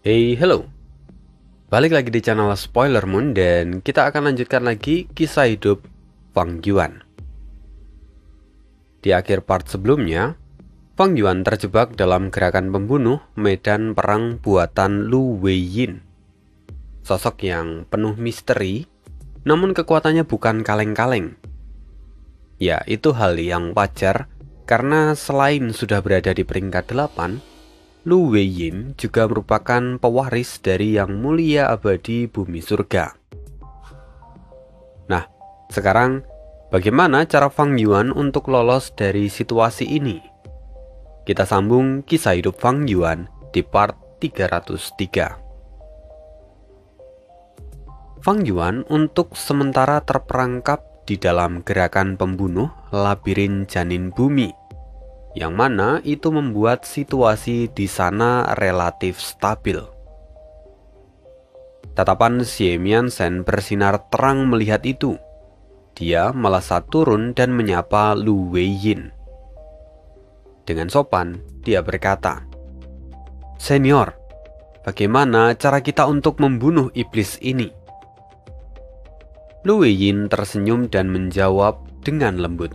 Hey, hello. Balik lagi di channel Spoiler Moon dan kita akan lanjutkan lagi kisah hidup Fang Yuan. Di akhir part sebelumnya, Fang Yuan terjebak dalam gerakan pembunuh medan perang buatan Lu Weiyin. Sosok yang penuh misteri, namun kekuatannya bukan kaleng-kaleng. Ya, itu hal yang wajar karena selain sudah berada di peringkat 8, Lu Weiyin juga merupakan pewaris dari Yang Mulia Abadi Bumi Surga. Nah, sekarang bagaimana cara Fang Yuan untuk lolos dari situasi ini? Kita sambung kisah hidup Fang Yuan di part 303. Fang Yuan untuk sementara terperangkap di dalam gerakan pembunuh labirin janin bumi, yang mana itu membuat situasi di sana relatif stabil. Tatapan Xie Mianzhen bersinar terang melihat itu. Dia melesat turun dan menyapa Lu Weiyin. Dengan sopan, dia berkata, "Senior, bagaimana cara kita untuk membunuh iblis ini?" Lu Weiyin tersenyum dan menjawab dengan lembut,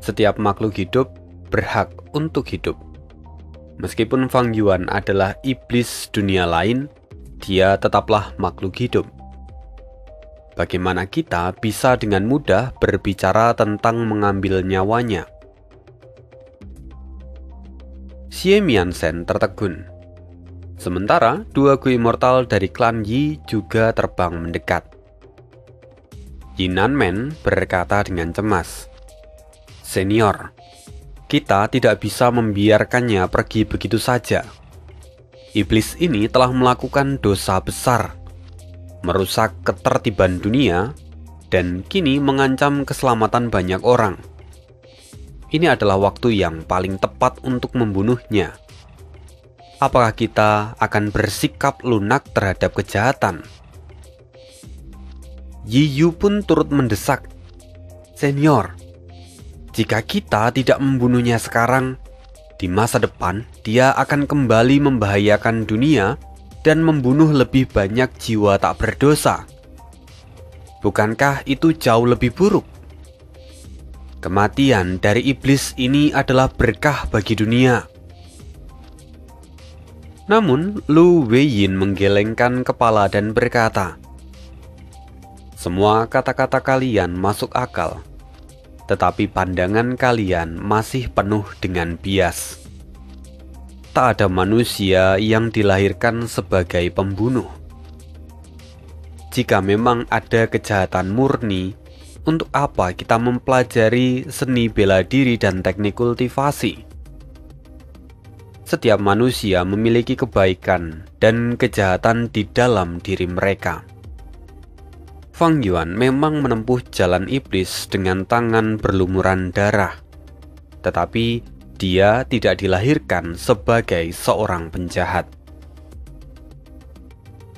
"Setiap makhluk hidup berhak untuk hidup. Meskipun Fang Yuan adalah iblis dunia lain, dia tetaplah makhluk hidup. Bagaimana kita bisa dengan mudah berbicara tentang mengambil nyawanya?" Xie Mianzhen tertegun. Sementara dua Gu Immortal dari klan Yi juga terbang mendekat. Yi Nanmen berkata dengan cemas, "Senior, kita tidak bisa membiarkannya pergi begitu saja. Iblis ini telah melakukan dosa besar, merusak ketertiban dunia, dan kini mengancam keselamatan banyak orang. Ini adalah waktu yang paling tepat untuk membunuhnya. Apakah kita akan bersikap lunak terhadap kejahatan?" Yi Yu pun turut mendesak, "Senior, jika kita tidak membunuhnya sekarang, di masa depan dia akan kembali membahayakan dunia dan membunuh lebih banyak jiwa tak berdosa. Bukankah itu jauh lebih buruk? Kematian dari iblis ini adalah berkah bagi dunia." Namun, Lu Weiyin menggelengkan kepala dan berkata, "Semua kata-kata kalian masuk akal. Tetapi pandangan kalian masih penuh dengan bias. Tak ada manusia yang dilahirkan sebagai pembunuh. Jika memang ada kejahatan murni, untuk apa kita mempelajari seni bela diri dan teknik kultivasi? Setiap manusia memiliki kebaikan dan kejahatan di dalam diri mereka. Fang Yuan memang menempuh jalan iblis dengan tangan berlumuran darah, tetapi dia tidak dilahirkan sebagai seorang penjahat.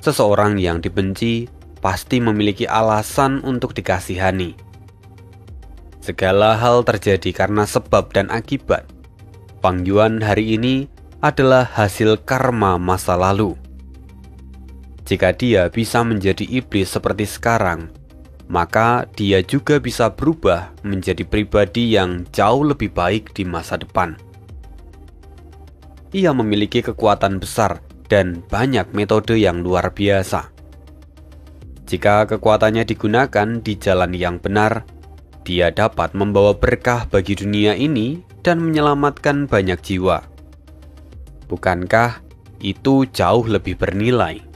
Seseorang yang dibenci pasti memiliki alasan untuk dikasihani. Segala hal terjadi karena sebab dan akibat. Fang Yuan hari ini adalah hasil karma masa lalu. Jika dia bisa menjadi iblis seperti sekarang, maka dia juga bisa berubah menjadi pribadi yang jauh lebih baik di masa depan. Ia memiliki kekuatan besar dan banyak metode yang luar biasa. Jika kekuatannya digunakan di jalan yang benar, dia dapat membawa berkah bagi dunia ini dan menyelamatkan banyak jiwa. Bukankah itu jauh lebih bernilai?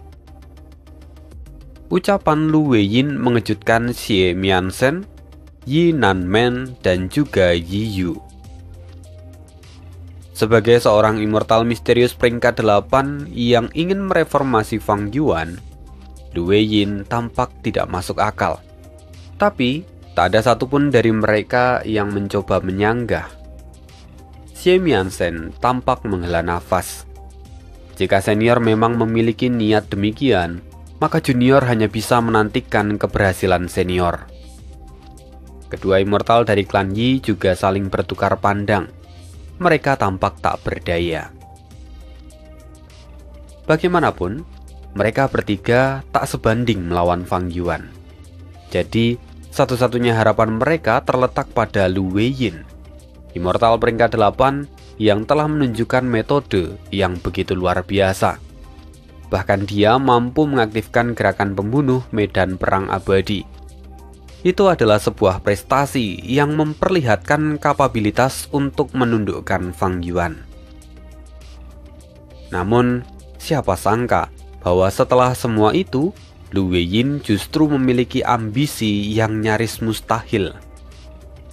Ucapan Lu Weiyin mengejutkan Xie Mianzhen, Yi Nanmen, dan juga Yi Yu. Sebagai seorang immortal misterius peringkat 8 yang ingin mereformasi Fang Yuan, Lu Weiyin tampak tidak masuk akal. Tapi, tak ada satupun dari mereka yang mencoba menyanggah. Xie Mianzhen tampak menghela nafas. Jika senior memang memiliki niat demikian, maka junior hanya bisa menantikan keberhasilan senior. Kedua immortal dari klan Yi juga saling bertukar pandang. Mereka tampak tak berdaya. Bagaimanapun, mereka bertiga tak sebanding melawan Fang Yuan. Jadi, satu-satunya harapan mereka terletak pada Lu Weiyin, Immortal peringkat 8 yang telah menunjukkan metode yang begitu luar biasa. Bahkan dia mampu mengaktifkan gerakan pembunuh medan perang abadi. Itu adalah sebuah prestasi yang memperlihatkan kapabilitas untuk menundukkan Fang Yuan. Namun, siapa sangka bahwa setelah semua itu, Lu Weiyin justru memiliki ambisi yang nyaris mustahil,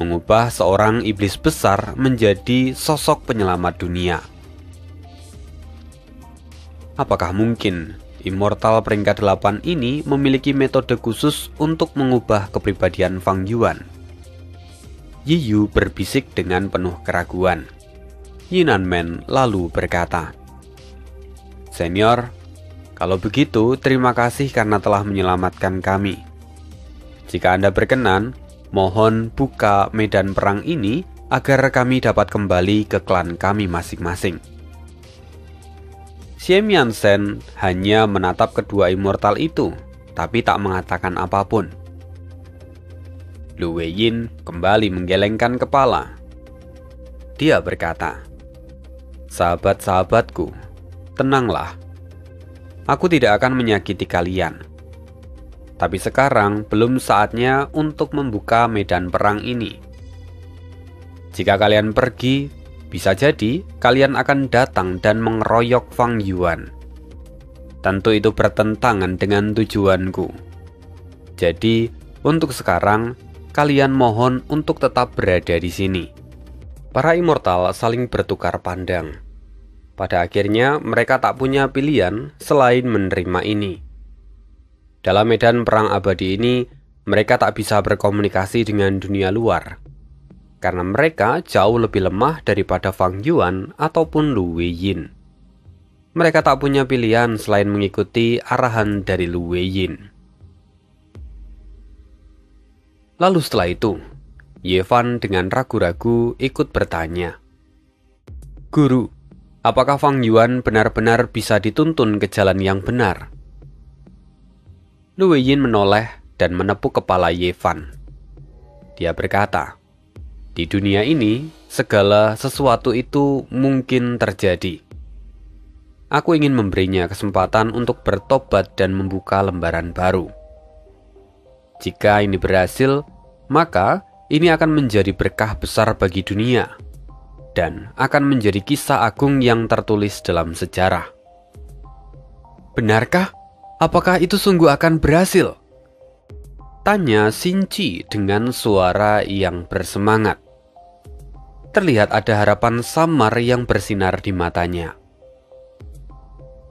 mengubah seorang iblis besar menjadi sosok penyelamat dunia. Apakah mungkin Immortal peringkat 8 ini memiliki metode khusus untuk mengubah kepribadian Fang Yuan? Yi Yu berbisik dengan penuh keraguan. Yinanmen lalu berkata, "Senior, kalau begitu terima kasih karena telah menyelamatkan kami. Jika Anda berkenan, mohon buka medan perang ini agar kami dapat kembali ke klan kami masing-masing." Xie Mianzhen hanya menatap kedua immortal itu, tapi tak mengatakan apapun. Lu Weiyin kembali menggelengkan kepala. Dia berkata, "Sahabat-sahabatku, tenanglah. Aku tidak akan menyakiti kalian. Tapi sekarang belum saatnya untuk membuka medan perang ini. Jika kalian pergi, bisa jadi kalian akan datang dan mengeroyok Fang Yuan. Tentu itu bertentangan dengan tujuanku. Jadi, untuk sekarang, kalian mohon untuk tetap berada di sini." Para immortal saling bertukar pandang. Pada akhirnya, mereka tak punya pilihan selain menerima ini. Dalam medan perang abadi ini, mereka tak bisa berkomunikasi dengan dunia luar, karena mereka jauh lebih lemah daripada Fang Yuan ataupun Lu Weiyin. Mereka tak punya pilihan selain mengikuti arahan dari Lu Weiyin. Lalu setelah itu, Ye Fan dengan ragu-ragu ikut bertanya, "Guru, apakah Fang Yuan benar-benar bisa dituntun ke jalan yang benar?" Lu Weiyin menoleh dan menepuk kepala Ye Fan. Dia berkata, "Di dunia ini, segala sesuatu itu mungkin terjadi. Aku ingin memberinya kesempatan untuk bertobat dan membuka lembaran baru. Jika ini berhasil, maka ini akan menjadi berkah besar bagi dunia dan akan menjadi kisah agung yang tertulis dalam sejarah." "Benarkah? Apakah itu sungguh akan berhasil?" tanya Xin Ji dengan suara yang bersemangat. Terlihat ada harapan samar yang bersinar di matanya.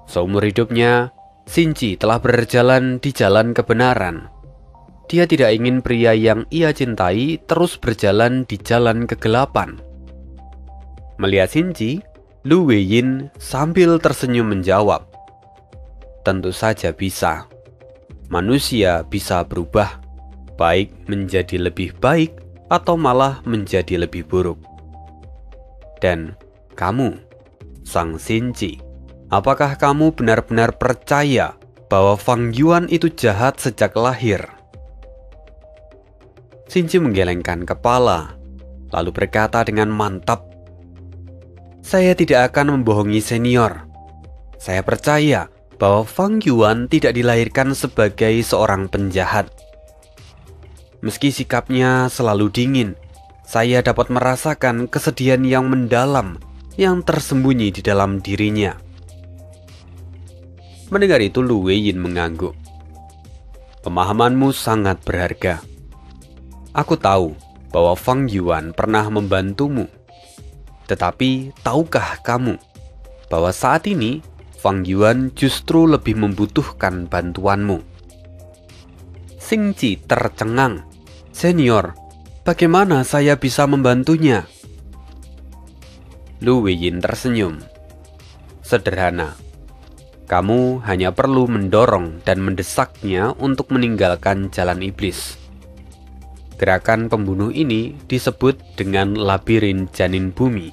Seumur hidupnya, Xin Ji telah berjalan di jalan kebenaran. Dia tidak ingin pria yang ia cintai terus berjalan di jalan kegelapan. Melihat Xin Ji, Lu Weiyin sambil tersenyum menjawab, "Tentu saja bisa. Manusia bisa berubah, baik menjadi lebih baik atau malah menjadi lebih buruk. Dan kamu, Sang Xin Ji, apakah kamu benar-benar percaya bahwa Fang Yuan itu jahat sejak lahir?" Xin Ji menggelengkan kepala, lalu berkata dengan mantap, "Saya tidak akan membohongi senior. Saya percaya bahwa Fang Yuan tidak dilahirkan sebagai seorang penjahat. Meski sikapnya selalu dingin, saya dapat merasakan kesedihan yang mendalam yang tersembunyi di dalam dirinya." Mendengar itu, Lu Weiyin mengangguk. "Pemahamanmu sangat berharga. Aku tahu bahwa Fang Yuan pernah membantumu. Tetapi tahukah kamu bahwa saat ini Fang Yuan justru lebih membutuhkan bantuanmu?" Xin Ji tercengang. "Senior, bagaimana saya bisa membantunya?" Lu Weiyin tersenyum. "Sederhana. Kamu hanya perlu mendorong dan mendesaknya untuk meninggalkan jalan iblis. Gerakan pembunuh ini disebut dengan labirin janin bumi.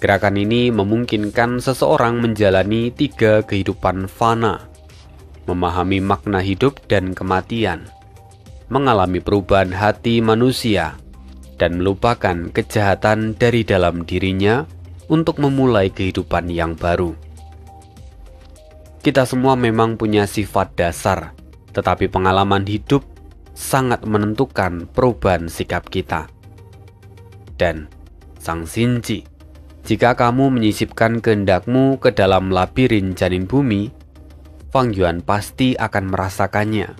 Gerakan ini memungkinkan seseorang menjalani 3 kehidupan fana, memahami makna hidup dan kematian, mengalami perubahan hati manusia, dan melupakan kejahatan dari dalam dirinya untuk memulai kehidupan yang baru. Kita semua memang punya sifat dasar, tetapi pengalaman hidup sangat menentukan perubahan sikap kita. Dan Sang Xinji, jika kamu menyisipkan kehendakmu ke dalam labirin janin bumi, Fang Yuan pasti akan merasakannya.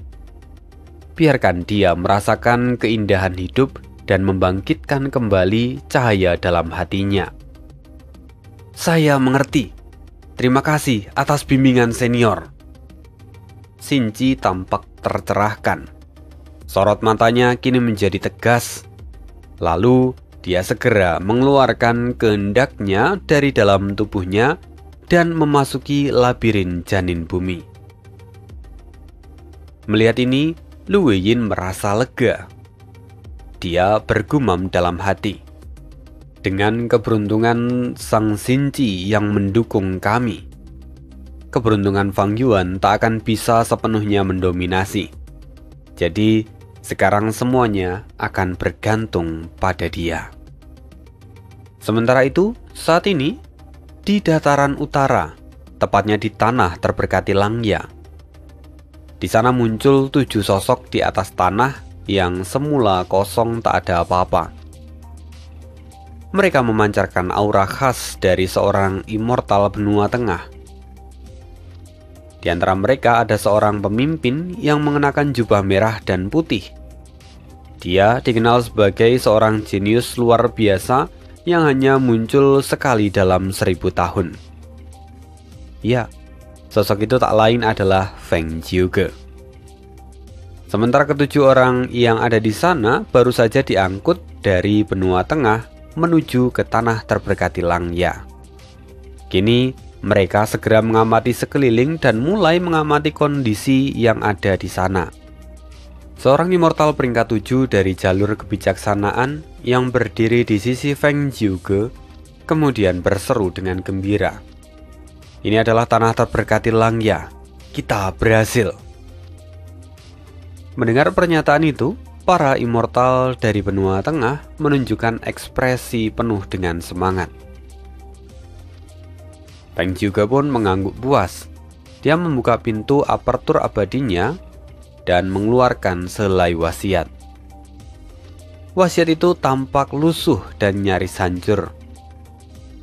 Biarkan dia merasakan keindahan hidup dan membangkitkan kembali cahaya dalam hatinya. Saya mengerti. Terima kasih atas bimbingan senior. Xinji tampak tercerahkan. Sorot matanya kini menjadi tegas. Lalu dia segera mengeluarkan kehendaknya dari dalam tubuhnya dan memasuki labirin janin bumi. Melihat ini, Lu Weiyin merasa lega. Dia bergumam dalam hati, dengan keberuntungan Sang Xinji yang mendukung kami, keberuntungan Fang Yuan tak akan bisa sepenuhnya mendominasi. Jadi, sekarang semuanya akan bergantung pada dia. Sementara itu, saat ini, di dataran utara, tepatnya di tanah terberkati Langya, di sana muncul 7 sosok di atas tanah yang semula kosong tak ada apa-apa. Mereka memancarkan aura khas dari seorang immortal benua tengah. Di antara mereka ada seorang pemimpin yang mengenakan jubah merah dan putih. Dia dikenal sebagai seorang jenius luar biasa yang hanya muncul sekali dalam 1000 tahun. Ya, sosok itu tak lain adalah Feng Jiuge. Sementara ke-7 orang yang ada di sana baru saja diangkut dari benua tengah menuju ke tanah terberkati Langya. Kini mereka segera mengamati sekeliling dan mulai mengamati kondisi yang ada di sana. Seorang immortal peringkat 7 dari jalur kebijaksanaan yang berdiri di sisi Feng Jiuge kemudian berseru dengan gembira. Ini adalah tanah terberkati Langya. Kita berhasil. Mendengar pernyataan itu, para immortal dari benua tengah menunjukkan ekspresi penuh dengan semangat. Feng Jiuge pun mengangguk puas. Dia membuka pintu apertur abadinya dan mengeluarkan selai wasiat. Wasiat itu tampak lusuh dan nyaris hancur.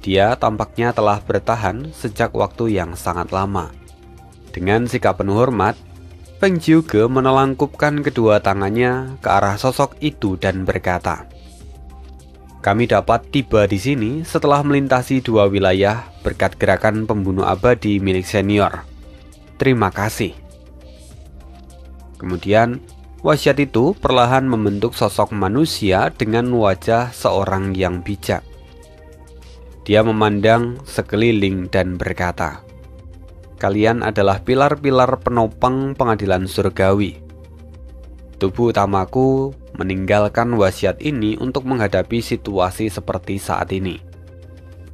Dia tampaknya telah bertahan sejak waktu yang sangat lama. Dengan sikap penuh hormat, Feng Jiuge menelangkupkan kedua tangannya ke arah sosok itu dan berkata, "Kami dapat tiba di sini setelah melintasi 2 wilayah berkat gerakan pembunuh abadi milik senior. Terima kasih." Kemudian, wasiat itu perlahan membentuk sosok manusia dengan wajah seorang yang bijak. Dia memandang sekeliling dan berkata, "Kalian adalah pilar-pilar penopang pengadilan surgawi. Tubuh utamaku meninggalkan wasiat ini untuk menghadapi situasi seperti saat ini.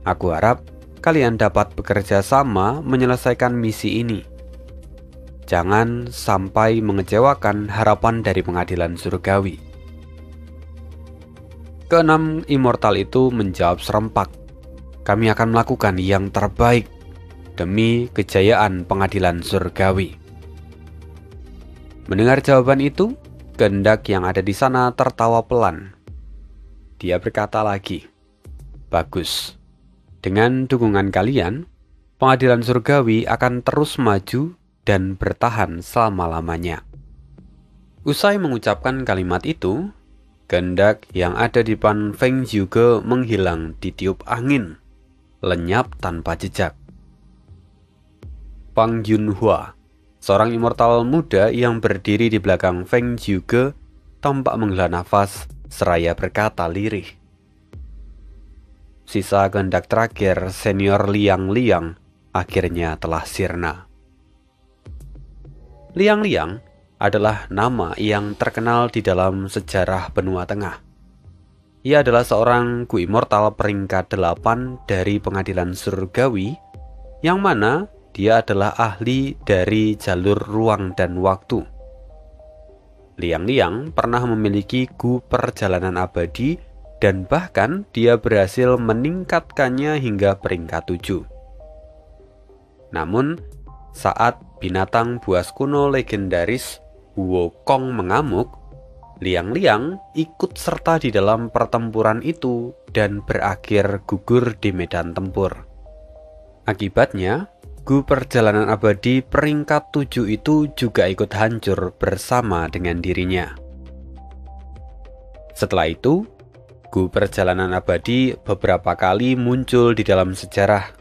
Aku harap kalian dapat bekerja sama menyelesaikan misi ini. Jangan sampai mengecewakan harapan dari pengadilan surgawi." Keenam immortal itu menjawab serempak, "Kami akan melakukan yang terbaik demi kejayaan pengadilan surgawi." Mendengar jawaban itu, kehendak yang ada di sana tertawa pelan. Dia berkata lagi, "Bagus. Dengan dukungan kalian, pengadilan surgawi akan terus maju dan bertahan selama-lamanya." Usai mengucapkan kalimat itu, kehendak yang ada di depan Feng Jiuge menghilang ditiup angin, lenyap tanpa jejak. Pang Yunhua, seorang immortal muda yang berdiri di belakang Feng Jiuge, tampak menghela nafas seraya berkata lirih, "Sisa kehendak terakhir senior Liang Liang akhirnya telah sirna." Liang Liang adalah nama yang terkenal di dalam sejarah benua tengah. Ia adalah seorang Gu Immortal peringkat 8 dari pengadilan surgawi, yang mana dia adalah ahli dari jalur ruang dan waktu. Liang Liang pernah memiliki Gu perjalanan abadi dan bahkan dia berhasil meningkatkannya hingga peringkat 7. Namun, saat binatang buas kuno legendaris Wukong mengamuk, Liang Liang ikut serta di dalam pertempuran itu dan berakhir gugur di medan tempur. Akibatnya, Gu perjalanan abadi peringkat 7 itu juga ikut hancur bersama dengan dirinya. Setelah itu, Gu perjalanan abadi beberapa kali muncul di dalam sejarah,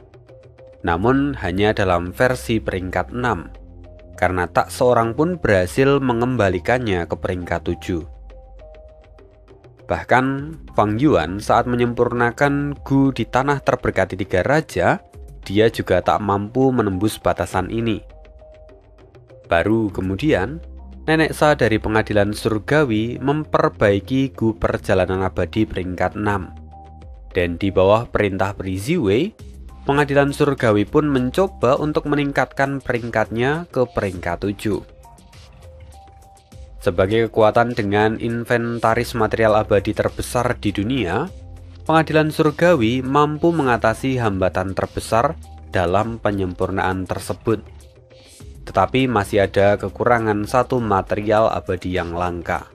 namun hanya dalam versi peringkat 6, karena tak seorang pun berhasil mengembalikannya ke peringkat 7. Bahkan, Fang Yuan saat menyempurnakan Gu di tanah terberkati 3 raja, dia juga tak mampu menembus batasan ini. Baru kemudian, Nenek Sa dari pengadilan surgawi memperbaiki Gu perjalanan abadi peringkat 6. Dan di bawah perintah Pri Ziwei, pengadilan surgawi pun mencoba untuk meningkatkan peringkatnya ke peringkat 7. Sebagai kekuatan dengan inventaris material abadi terbesar di dunia, pengadilan surgawi mampu mengatasi hambatan terbesar dalam penyempurnaan tersebut. Tetapi masih ada kekurangan satu material abadi yang langka.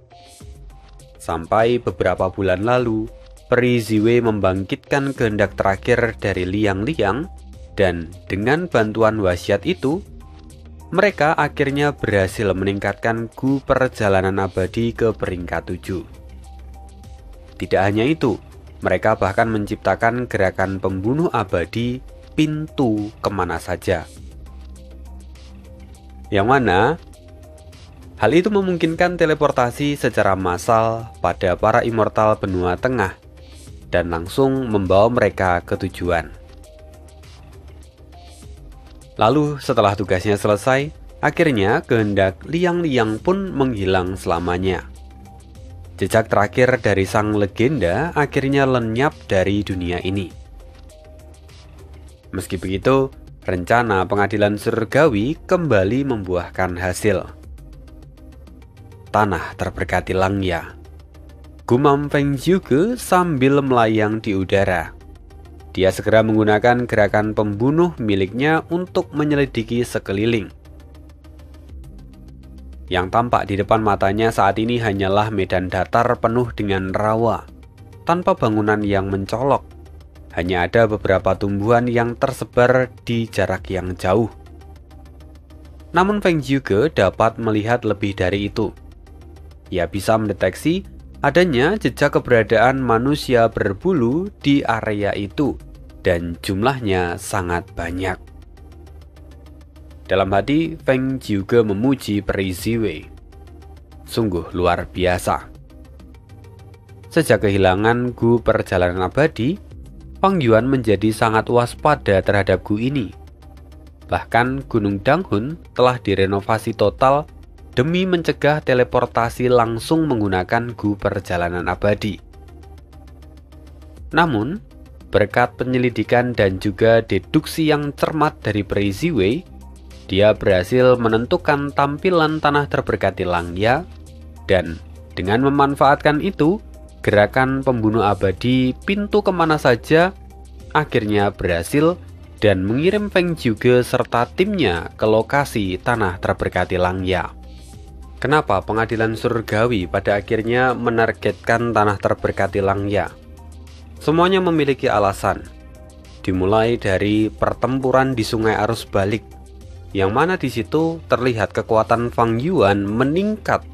Sampai beberapa bulan lalu, Pri Ziwei membangkitkan kehendak terakhir dari Liang Liang, dan dengan bantuan wasiat itu, mereka akhirnya berhasil meningkatkan Gu perjalanan abadi ke peringkat 7. Tidak hanya itu, mereka bahkan menciptakan gerakan pembunuh abadi pintu kemana saja. Yang mana hal itu memungkinkan teleportasi secara massal pada para immortal benua tengah dan langsung membawa mereka ke tujuan. Lalu setelah tugasnya selesai, akhirnya kehendak Liang Liang pun menghilang selamanya. Jejak terakhir dari sang legenda akhirnya lenyap dari dunia ini. Meski begitu, rencana pengadilan surgawi kembali membuahkan hasil. Tanah terberkati Langya. Gumam Feng Zhuge sambil melayang di udara. Dia segera menggunakan gerakan pembunuh miliknya untuk menyelidiki sekeliling. Yang tampak di depan matanya saat ini hanyalah medan datar penuh dengan rawa, tanpa bangunan yang mencolok. Hanya ada beberapa tumbuhan yang tersebar di jarak yang jauh. Namun Feng Zhuge dapat melihat lebih dari itu. Ia bisa mendeteksi adanya jejak keberadaan manusia berbulu di area itu, dan jumlahnya sangat banyak. Dalam hati, Feng Zhuge memuji Pri Ziwei. Sungguh luar biasa. Sejak kehilangan Gu perjalanan abadi, Fang Yuan menjadi sangat waspada terhadap Gu ini. Bahkan Gunung Danghun telah direnovasi total demi mencegah teleportasi langsung menggunakan Gu perjalanan abadi. Namun, berkat penyelidikan dan juga deduksi yang cermat dari Pri Ziwei, dia berhasil menentukan tampilan tanah terberkati Langya, dan dengan memanfaatkan itu, gerakan pembunuh abadi pintu kemana saja akhirnya berhasil dan mengirim Feng Zhuge serta timnya ke lokasi tanah terberkati Langya. Kenapa pengadilan surgawi pada akhirnya menargetkan tanah terberkati Langya? Semuanya memiliki alasan. Dimulai dari pertempuran di Sungai Arus Balik, yang mana di situ terlihat kekuatan Fang Yuan meningkat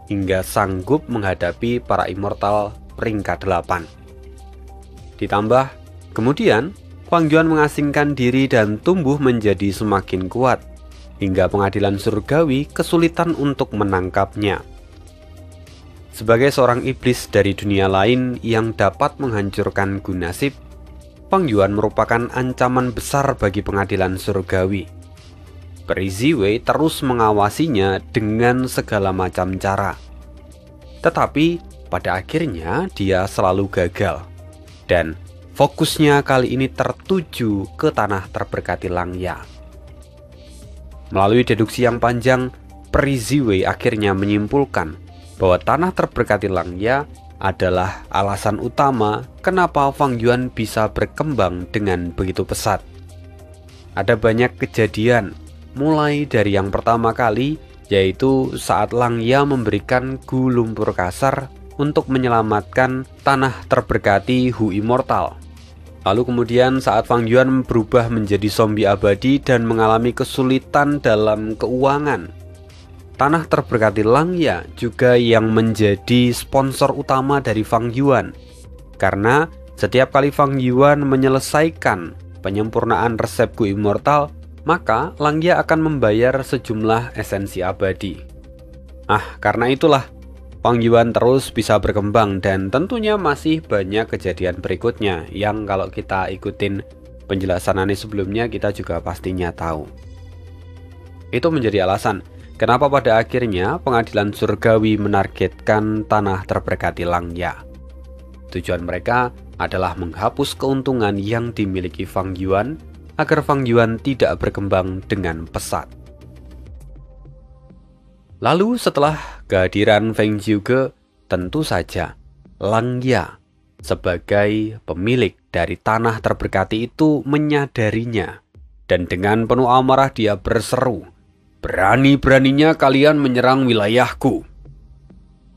hingga sanggup menghadapi para immortal peringkat 8. Ditambah, kemudian Fang Yuan mengasingkan diri dan tumbuh menjadi semakin kuat, hingga pengadilan surgawi kesulitan untuk menangkapnya. Sebagai seorang iblis dari dunia lain yang dapat menghancurkan Gu Nasib, Fang Yuan merupakan ancaman besar bagi pengadilan surgawi. Pri Ziwei terus mengawasinya dengan segala macam cara. Tetapi pada akhirnya dia selalu gagal. Dan fokusnya kali ini tertuju ke tanah terberkati Langya. Melalui deduksi yang panjang, Peri Ziwei akhirnya menyimpulkan bahwa tanah terberkati Langya adalah alasan utama kenapa Fang Yuan bisa berkembang dengan begitu pesat. Ada banyak kejadian, mulai dari yang pertama kali, yaitu saat Langya memberikan Gu Lumpur Kasar untuk menyelamatkan tanah terberkati Hu Immortal. Lalu kemudian saat Fang Yuan berubah menjadi zombie abadi dan mengalami kesulitan dalam keuangan. Tanah terberkati Langya juga yang menjadi sponsor utama dari Fang Yuan. Karena setiap kali Fang Yuan menyelesaikan penyempurnaan resep Gu Immortal, maka Langya akan membayar sejumlah esensi abadi. Karena itulah Fang Yuan terus bisa berkembang, dan tentunya masih banyak kejadian berikutnya yang kalau kita ikutin penjelasannya sebelumnya kita juga pastinya tahu. Itu menjadi alasan kenapa pada akhirnya pengadilan surgawi menargetkan tanah terberkati Langya. Tujuan mereka adalah menghapus keuntungan yang dimiliki Fang Yuan agar Fang Yuan tidak berkembang dengan pesat. Lalu setelah kehadiran Feng Jiuge, tentu saja Langya sebagai pemilik dari tanah terberkati itu menyadarinya. Dan dengan penuh amarah dia berseru, "Berani-beraninya kalian menyerang wilayahku."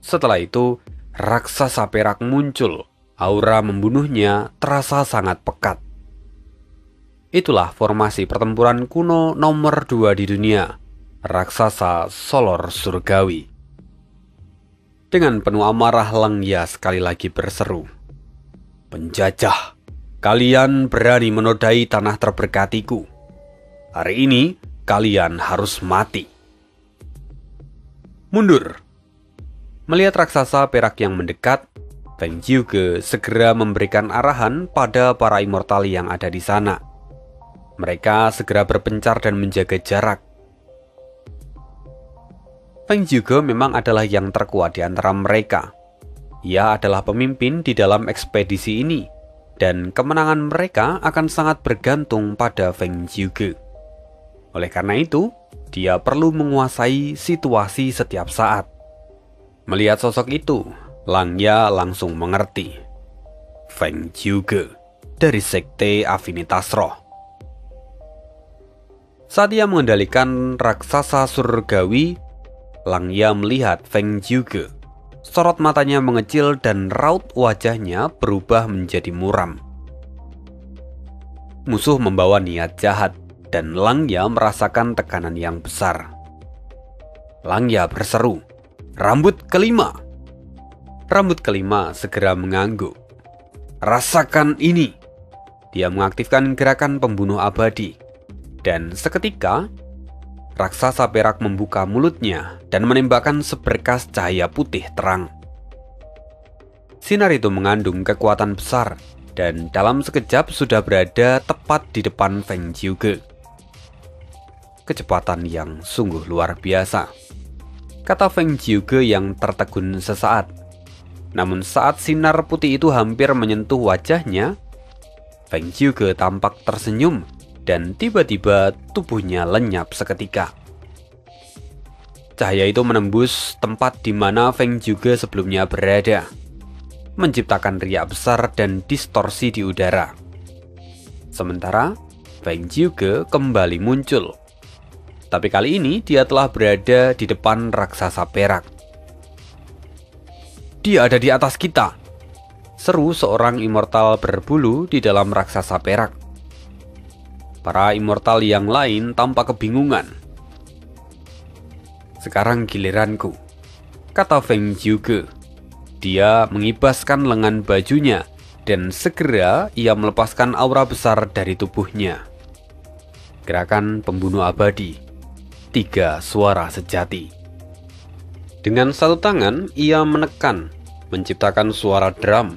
Setelah itu, raksasa perak muncul. Aura membunuhnya terasa sangat pekat. Itulah formasi pertempuran kuno nomor 2 di dunia, raksasa Solor Surgawi. Dengan penuh amarah Langya sekali lagi berseru, "Penjajah, kalian berani menodai tanah terberkatiku. Hari ini kalian harus mati." Mundur. Melihat raksasa perak yang mendekat, Feng Jiuge segera memberikan arahan pada para immortal yang ada di sana. Mereka segera berpencar dan menjaga jarak. Feng Jiuge memang adalah yang terkuat di antara mereka. Ia adalah pemimpin di dalam ekspedisi ini, dan kemenangan mereka akan sangat bergantung pada Feng Jiuge. Oleh karena itu, dia perlu menguasai situasi setiap saat. Melihat sosok itu, Langya langsung mengerti. Feng Jiuge dari Sekte Afinitas Roh. Saat ia mengendalikan raksasa surgawi, Langya melihat Feng Jiuge. Sorot matanya mengecil dan raut wajahnya berubah menjadi muram. Musuh membawa niat jahat, dan Langya merasakan tekanan yang besar. Langya berseru, "Rambut kelima!" Rambut kelima segera mengangguk. "Rasakan ini!" Dia mengaktifkan gerakan pembunuh abadi. Dan seketika, raksasa perak membuka mulutnya dan menembakkan seberkas cahaya putih terang. Sinar itu mengandung kekuatan besar, dan dalam sekejap sudah berada tepat di depan Feng Jiuge. Kecepatan yang sungguh luar biasa, kata Feng Jiuge yang tertegun sesaat. Namun saat sinar putih itu hampir menyentuh wajahnya, Feng Jiuge tampak tersenyum dan tiba-tiba tubuhnya lenyap seketika. Cahaya itu menembus tempat di mana Feng Jiuge sebelumnya berada, menciptakan riak besar dan distorsi di udara. Sementara Feng Jiuge kembali muncul. Tapi kali ini dia telah berada di depan raksasa perak. "Dia ada di atas kita!" seru seorang immortal berbulu di dalam raksasa perak. Para immortal yang lain tampak kebingungan. "Sekarang giliranku," kata Feng Jiuge. Dia mengibaskan lengan bajunya dan segera ia melepaskan aura besar dari tubuhnya. Gerakan pembunuh abadi, 3 suara sejati. Dengan satu tangan ia menekan, menciptakan suara drum.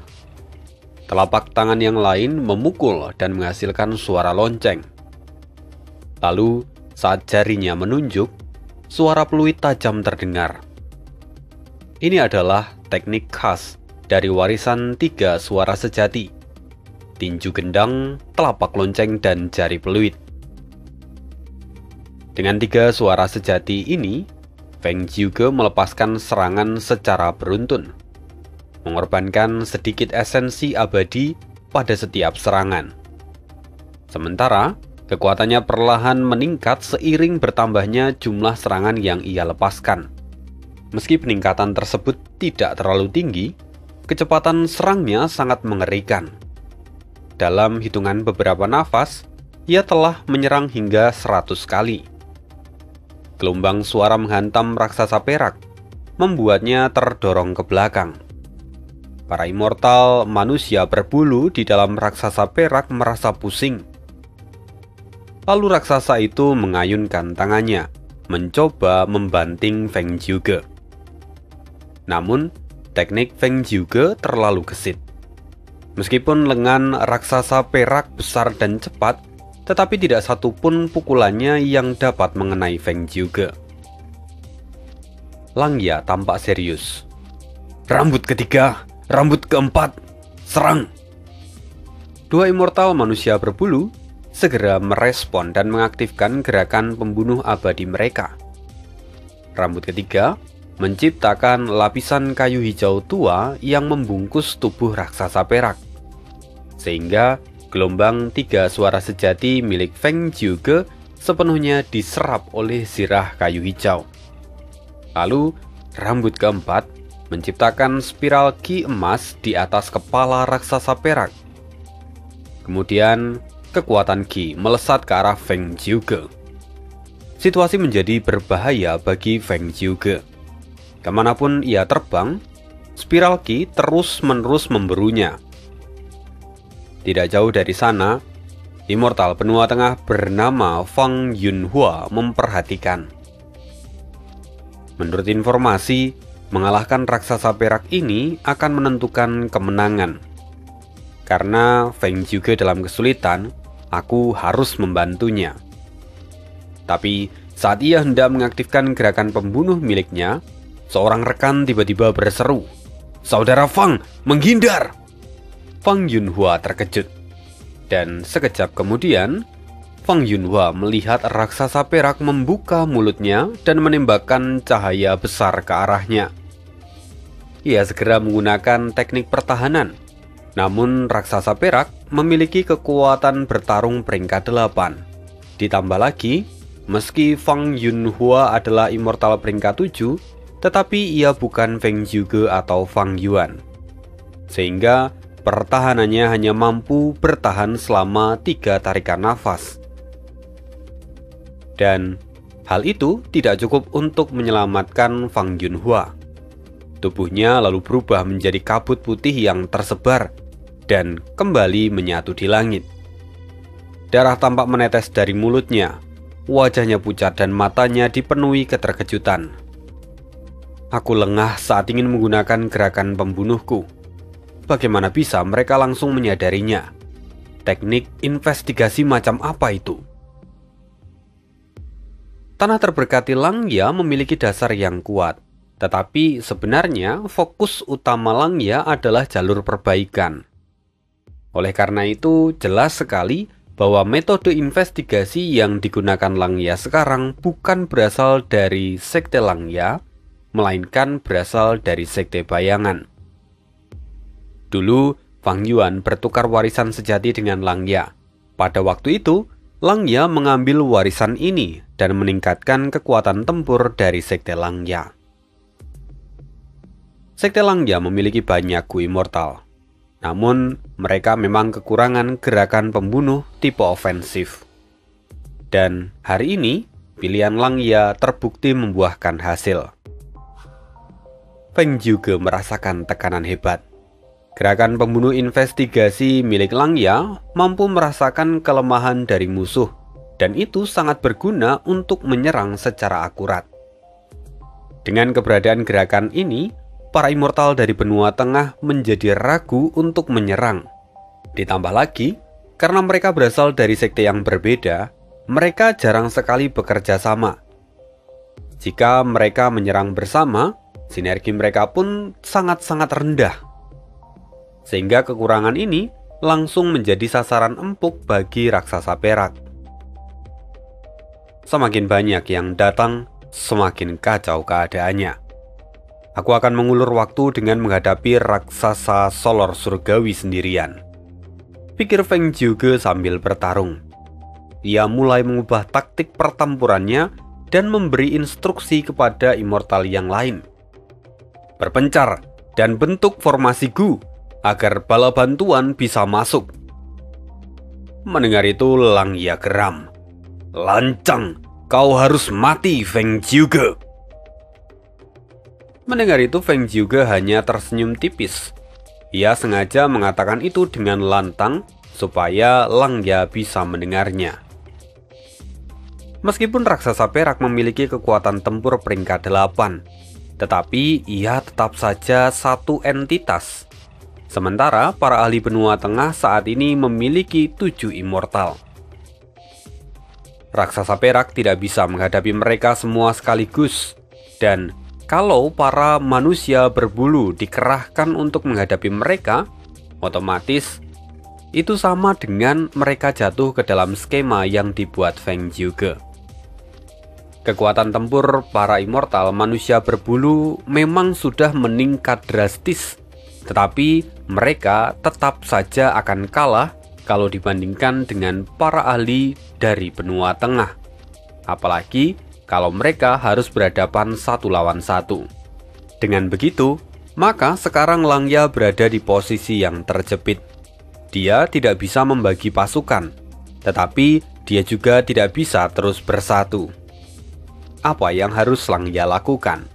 Telapak tangan yang lain memukul dan menghasilkan suara lonceng. Lalu saat jarinya menunjuk, suara peluit tajam terdengar. Ini adalah teknik khas dari warisan 3 suara sejati: tinju gendang, telapak lonceng, dan jari peluit. Dengan 3 suara sejati ini, Feng Jiuge melepaskan serangan secara beruntun, mengorbankan sedikit esensi abadi pada setiap serangan. Sementara, kekuatannya perlahan meningkat seiring bertambahnya jumlah serangan yang ia lepaskan. Meski peningkatan tersebut tidak terlalu tinggi, kecepatan serangnya sangat mengerikan. Dalam hitungan beberapa nafas, ia telah menyerang hingga 100 kali. Gelombang suara menghantam raksasa perak, membuatnya terdorong ke belakang. Para immortal manusia berbulu di dalam raksasa perak merasa pusing. Lalu raksasa itu mengayunkan tangannya, mencoba membanting Feng Jiuge. Namun, teknik Feng Jiuge terlalu gesit. Meskipun lengan raksasa perak besar dan cepat, tetapi tidak satu pun pukulannya yang dapat mengenai Feng Jiuge. Langya tampak serius. "Rambut ketiga, rambut keempat, serang!" 2 immortal manusia berbulu segera merespon dan mengaktifkan gerakan pembunuh abadi mereka. Rambut ketiga menciptakan lapisan kayu hijau tua yang membungkus tubuh raksasa perak, sehingga gelombang 3 suara sejati milik Feng Jiuge sepenuhnya diserap oleh zirah kayu hijau. Lalu, rambut keempat menciptakan spiral ki emas di atas kepala raksasa perak. Kemudian, kekuatan ki melesat ke arah Feng Jiuge. Situasi menjadi berbahaya bagi Feng Jiuge. Kemanapun ia terbang, spiral ki terus-menerus memberunya. Tidak jauh dari sana, immortal benua tengah bernama Fang Yunhua memperhatikan. Menurut informasi, mengalahkan raksasa perak ini akan menentukan kemenangan. Karena Feng Jiuge dalam kesulitan, aku harus membantunya. Tapi saat ia hendak mengaktifkan gerakan pembunuh miliknya, seorang rekan tiba-tiba berseru, "Saudara Fang, menghindar!" Fang Yunhua terkejut. Dan sekejap kemudian, Fang Yunhua melihat raksasa perak membuka mulutnya dan menembakkan cahaya besar ke arahnya. Ia segera menggunakan teknik pertahanan. Namun raksasa perak memiliki kekuatan bertarung peringkat 8. Ditambah lagi, meski Fang Yunhua adalah immortal peringkat 7, tetapi ia bukan Feng Jiuge atau Fang Yuan. Sehingga pertahanannya hanya mampu bertahan selama 3 tarikan nafas. Dan hal itu tidak cukup untuk menyelamatkan Fang Yunhua. Tubuhnya lalu berubah menjadi kabut putih yang tersebar dan kembali menyatu di langit. Darah tampak menetes dari mulutnya, wajahnya pucat dan matanya dipenuhi keterkejutan. Aku lengah saat ingin menggunakan gerakan pembunuhku. Bagaimana bisa mereka langsung menyadarinya? Teknik investigasi macam apa itu? Tanah terberkati Langya memiliki dasar yang kuat, tetapi sebenarnya fokus utama Langya adalah jalur perbaikan. Oleh karena itu, jelas sekali bahwa metode investigasi yang digunakan Langya sekarang bukan berasal dari Sekte Langya, melainkan berasal dari Sekte Bayangan. Dulu, Fang Yuan bertukar warisan sejati dengan Langya. Pada waktu itu, Langya mengambil warisan ini dan meningkatkan kekuatan tempur dari Sekte Langya. Sekte Langya memiliki banyak Gu Immortal. Namun, mereka memang kekurangan gerakan pembunuh tipe ofensif. Dan hari ini, pilihan Langya terbukti membuahkan hasil. Feng Jiuge merasakan tekanan hebat. Gerakan pembunuh investigasi milik Langya mampu merasakan kelemahan dari musuh, dan itu sangat berguna untuk menyerang secara akurat. Dengan keberadaan gerakan ini, para immortal dari benua tengah menjadi ragu untuk menyerang. Ditambah lagi, karena mereka berasal dari sekte yang berbeda, mereka jarang sekali bekerja sama. Jika mereka menyerang bersama, sinergi mereka pun sangat-sangat rendah. Sehingga kekurangan ini langsung menjadi sasaran empuk bagi raksasa perak. Semakin banyak yang datang, semakin kacau keadaannya. Aku akan mengulur waktu dengan menghadapi raksasa solor surgawi sendirian, pikir Feng Jiuge sambil bertarung. Ia mulai mengubah taktik pertempurannya dan memberi instruksi kepada immortal yang lain. Berpencar dan bentuk formasi Gu agar bala bantuan bisa masuk. Mendengar itu Lang Ya geram. Lancang, kau harus mati, Feng Jiuge. Mendengar itu Feng Jiuge hanya tersenyum tipis. Ia sengaja mengatakan itu dengan lantang supaya Lang Ya bisa mendengarnya. Meskipun raksasa perak memiliki kekuatan tempur peringkat 8, tetapi ia tetap saja satu entitas. Sementara para ahli benua tengah saat ini memiliki 7 immortal. Raksasa perak tidak bisa menghadapi mereka semua sekaligus, dan kalau para manusia berbulu dikerahkan untuk menghadapi mereka, otomatis itu sama dengan mereka jatuh ke dalam skema yang dibuat Feng Jiuge. Kekuatan tempur para immortal manusia berbulu memang sudah meningkat drastis, tetapi mereka tetap saja akan kalah kalau dibandingkan dengan para ahli dari benua tengah. Apalagi kalau mereka harus berhadapan satu lawan satu. Dengan begitu, maka sekarang Lang Ya berada di posisi yang terjepit. Dia tidak bisa membagi pasukan, tetapi dia juga tidak bisa terus bersatu. Apa yang harus Lang Ya lakukan?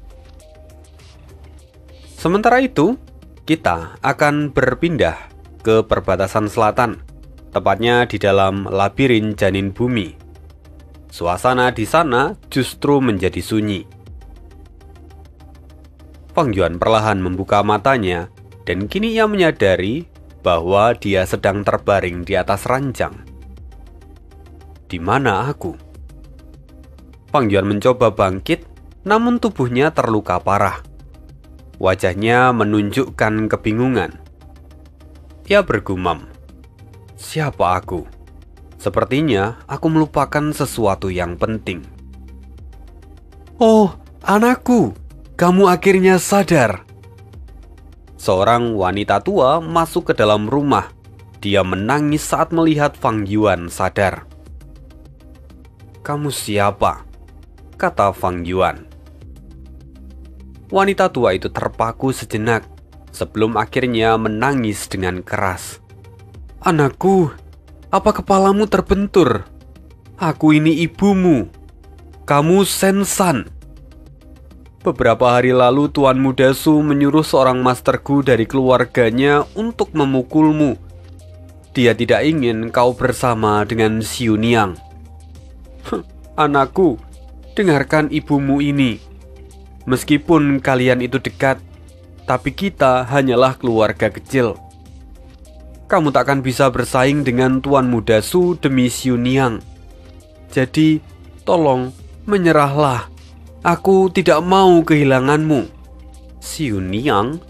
Sementara itu, kita akan berpindah ke perbatasan selatan, tepatnya di dalam labirin janin bumi. Suasana di sana justru menjadi sunyi. Fang Yuan perlahan membuka matanya dan kini ia menyadari bahwa dia sedang terbaring di atas ranjang. Di mana aku? Fang Yuan mencoba bangkit, namun tubuhnya terluka parah. Wajahnya menunjukkan kebingungan. Ia bergumam, "Siapa aku? Sepertinya aku melupakan sesuatu yang penting." "Oh, anakku, kamu akhirnya sadar." Seorang wanita tua masuk ke dalam rumah. Dia menangis saat melihat Fang Yuan sadar. "Kamu siapa?" kata Fang Yuan. Wanita tua itu terpaku sejenak sebelum akhirnya menangis dengan keras. "Anakku, apa kepalamu terbentur? Aku ini ibumu. Kamu Sensan. Beberapa hari lalu Tuan Muda Su menyuruh seorang Master Gu dari keluarganya untuk memukulmu. Dia tidak ingin kau bersama dengan Xiu Niang." "Anakku, dengarkan ibumu ini. Meskipun kalian itu dekat, tapi kita hanyalah keluarga kecil. Kamu takkan bisa bersaing dengan Tuan Muda Su demi Xiu Niang. Jadi, tolong menyerahlah. Aku tidak mau kehilanganmu." "Xiu Niang?"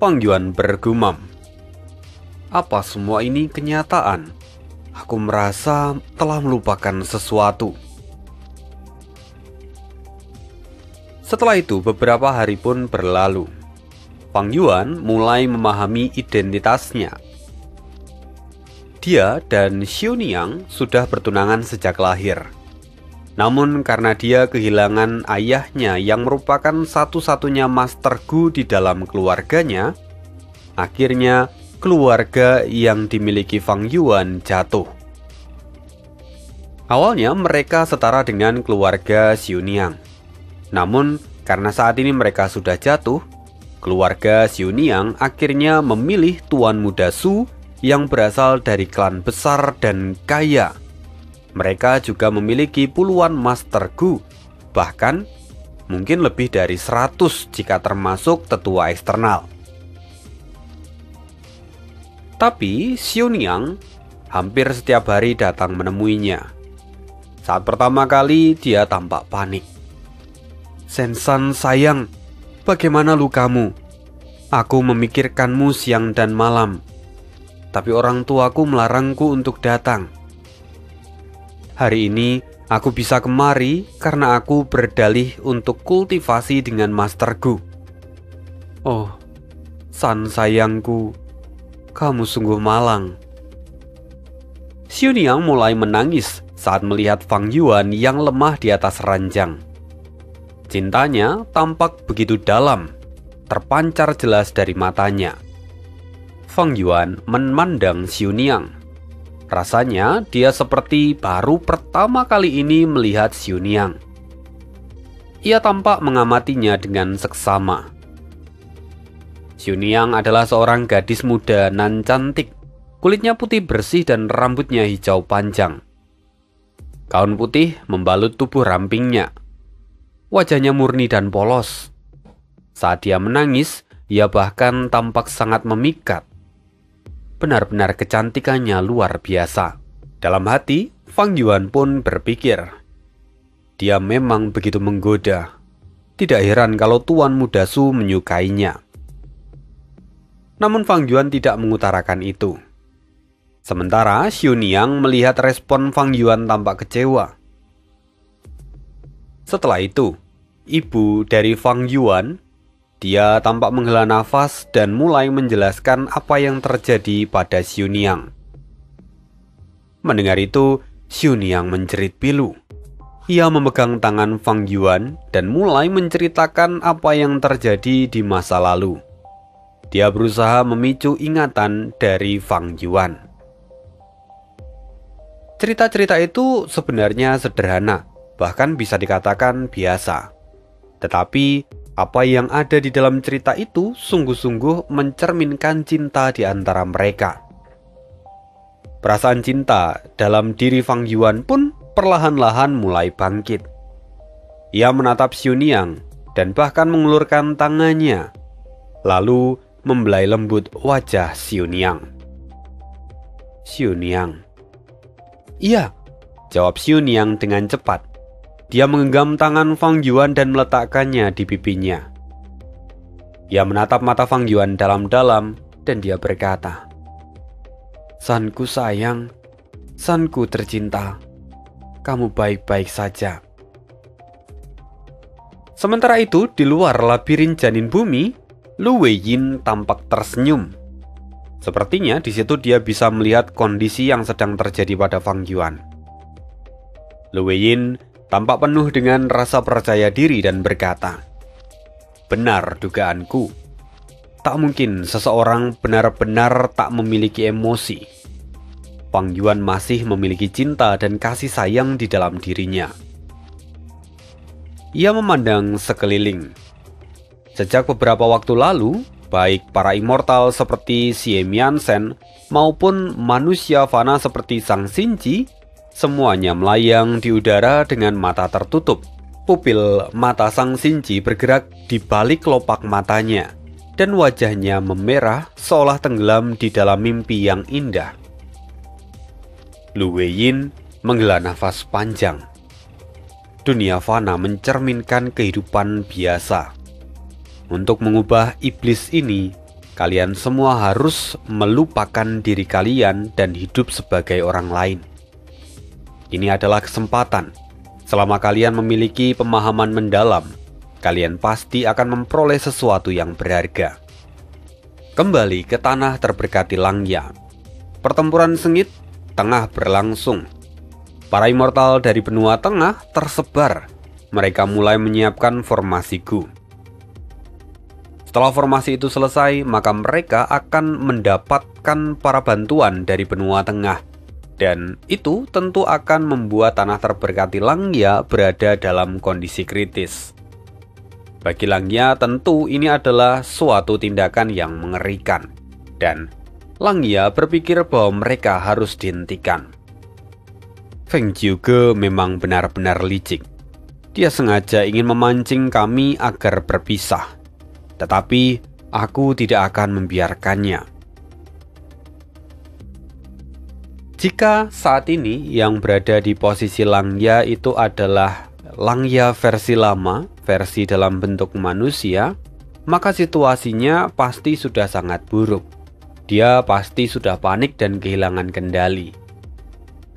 Fang Yuan bergumam. Apa semua ini kenyataan? Aku merasa telah melupakan sesuatu. Setelah itu beberapa hari pun berlalu. Fang Yuan mulai memahami identitasnya. Dia dan Xiu Niang sudah bertunangan sejak lahir. Namun karena dia kehilangan ayahnya yang merupakan satu-satunya Master Gu di dalam keluarganya, akhirnya keluarga yang dimiliki Fang Yuan jatuh. Awalnya mereka setara dengan keluarga Xiu Niang. Namun, karena saat ini mereka sudah jatuh, keluarga Xiu Niang akhirnya memilih Tuan Muda Su yang berasal dari klan besar dan kaya. Mereka juga memiliki puluhan Master Gu, bahkan mungkin lebih dari 100 jika termasuk tetua eksternal. Tapi Xiu Niang hampir setiap hari datang menemuinya. Saat pertama kali dia tampak panik. "Sensan sayang, bagaimana lukamu? Aku memikirkanmu siang dan malam, tapi orang tuaku melarangku untuk datang. Hari ini aku bisa kemari karena aku berdalih untuk kultivasi dengan masterku. Oh, San sayangku, kamu sungguh malang. Xiuniang mulai menangis saat melihat Fang Yuan yang lemah di atas ranjang. Cintanya tampak begitu dalam, terpancar jelas dari matanya. Fang Yuan memandang Xiuniang. Rasanya dia seperti baru pertama kali ini melihat Xiuniang. Ia tampak mengamatinya dengan seksama. Xiuniang adalah seorang gadis muda nan cantik. Kulitnya putih bersih dan rambutnya hijau panjang. Gaun putih membalut tubuh rampingnya. Wajahnya murni dan polos. Saat dia menangis, ia bahkan tampak sangat memikat. Benar-benar kecantikannya luar biasa. Dalam hati, Fang Yuan pun berpikir, dia memang begitu menggoda. Tidak heran kalau Tuan Muda Su menyukainya. Namun Fang Yuan tidak mengutarakan itu. Sementara Xiuniang melihat respon Fang Yuan tampak kecewa. Setelah itu, ibu dari Fang Yuan, dia tampak menghela nafas dan mulai menjelaskan apa yang terjadi pada Xiuniang. Mendengar itu, Xiuniang menjerit pilu. Ia memegang tangan Fang Yuan dan mulai menceritakan apa yang terjadi di masa lalu. Dia berusaha memicu ingatan dari Fang Yuan. Cerita-cerita itu sebenarnya sederhana, bahkan bisa dikatakan biasa. Tetapi apa yang ada di dalam cerita itu sungguh-sungguh mencerminkan cinta di antara mereka. Perasaan cinta dalam diri Fang Yuan pun perlahan-lahan mulai bangkit. Ia menatap Xiuniang dan bahkan mengulurkan tangannya, lalu membelai lembut wajah Xiuniang. Xiuniang. Iya, jawab Xiuniang dengan cepat. Dia menggenggam tangan Fang Yuan dan meletakkannya di pipinya. Ia menatap mata Fang Yuan dalam-dalam dan dia berkata, "Sanku sayang, Sanku tercinta, kamu baik-baik saja." Sementara itu, di luar labirin janin bumi, Lu Weiyin tampak tersenyum. Sepertinya di situ dia bisa melihat kondisi yang sedang terjadi pada Fang Yuan. Lu Weiyin tampak penuh dengan rasa percaya diri dan berkata, "Benar dugaanku. Tak mungkin seseorang benar-benar tak memiliki emosi. Fang Yuan masih memiliki cinta dan kasih sayang di dalam dirinya." Ia memandang sekeliling. Sejak beberapa waktu lalu, baik para immortal seperti Xie Mianzhen maupun manusia fana seperti Sang Xinji, semuanya melayang di udara dengan mata tertutup. Pupil mata Sang Xinji bergerak di balik kelopak matanya, dan wajahnya memerah seolah tenggelam di dalam mimpi yang indah. Lu Weiyin menghela nafas panjang. Dunia fana mencerminkan kehidupan biasa. Untuk mengubah iblis ini, kalian semua harus melupakan diri kalian dan hidup sebagai orang lain. Ini adalah kesempatan. Selama kalian memiliki pemahaman mendalam, kalian pasti akan memperoleh sesuatu yang berharga. Kembali ke tanah terberkati Langya. Pertempuran sengit tengah berlangsung. Para immortal dari benua tengah tersebar. Mereka mulai menyiapkan formasi Gu. Setelah formasi itu selesai, maka mereka akan mendapatkan para bantuan dari benua tengah. Dan itu tentu akan membuat tanah terberkati Langya berada dalam kondisi kritis. Bagi Langya tentu ini adalah suatu tindakan yang mengerikan. Dan Langya berpikir bahwa mereka harus dihentikan. Feng Jiuge memang benar-benar licik. Dia sengaja ingin memancing kami agar berpisah. Tetapi aku tidak akan membiarkannya. Jika saat ini yang berada di posisi Langya itu adalah Langya versi lama, versi dalam bentuk manusia, maka situasinya pasti sudah sangat buruk. Dia pasti sudah panik dan kehilangan kendali.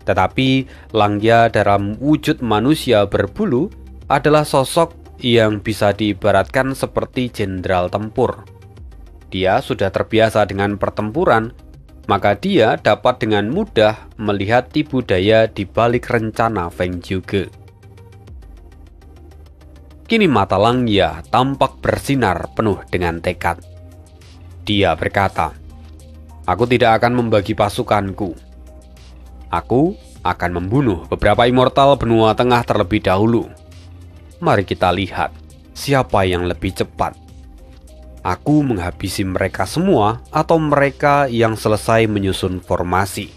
Tetapi Langya dalam wujud manusia berbulu adalah sosok yang bisa diibaratkan seperti jenderal tempur. Dia sudah terbiasa dengan pertempuran, maka dia dapat dengan mudah melihat tipu daya di balik rencana Feng Zhuge. Kini mata Langya tampak bersinar penuh dengan tekad. Dia berkata, "Aku tidak akan membagi pasukanku. Aku akan membunuh beberapa immortal benua tengah terlebih dahulu. Mari kita lihat siapa yang lebih cepat. Aku menghabisi mereka semua atau mereka yang selesai menyusun formasi."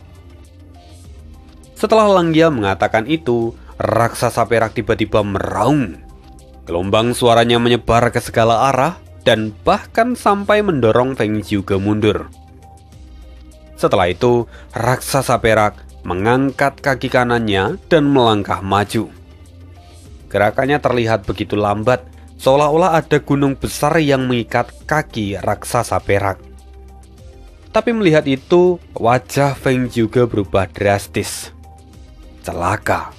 Setelah Langya mengatakan itu, raksasa perak tiba-tiba meraung. Gelombang suaranya menyebar ke segala arah dan bahkan sampai mendorong Feng Zhuge mundur. Setelah itu, raksasa perak mengangkat kaki kanannya dan melangkah maju. Gerakannya terlihat begitu lambat, seolah-olah ada gunung besar yang mengikat kaki raksasa perak. Tapi melihat itu, wajah Feng Zhuge berubah drastis. Celaka.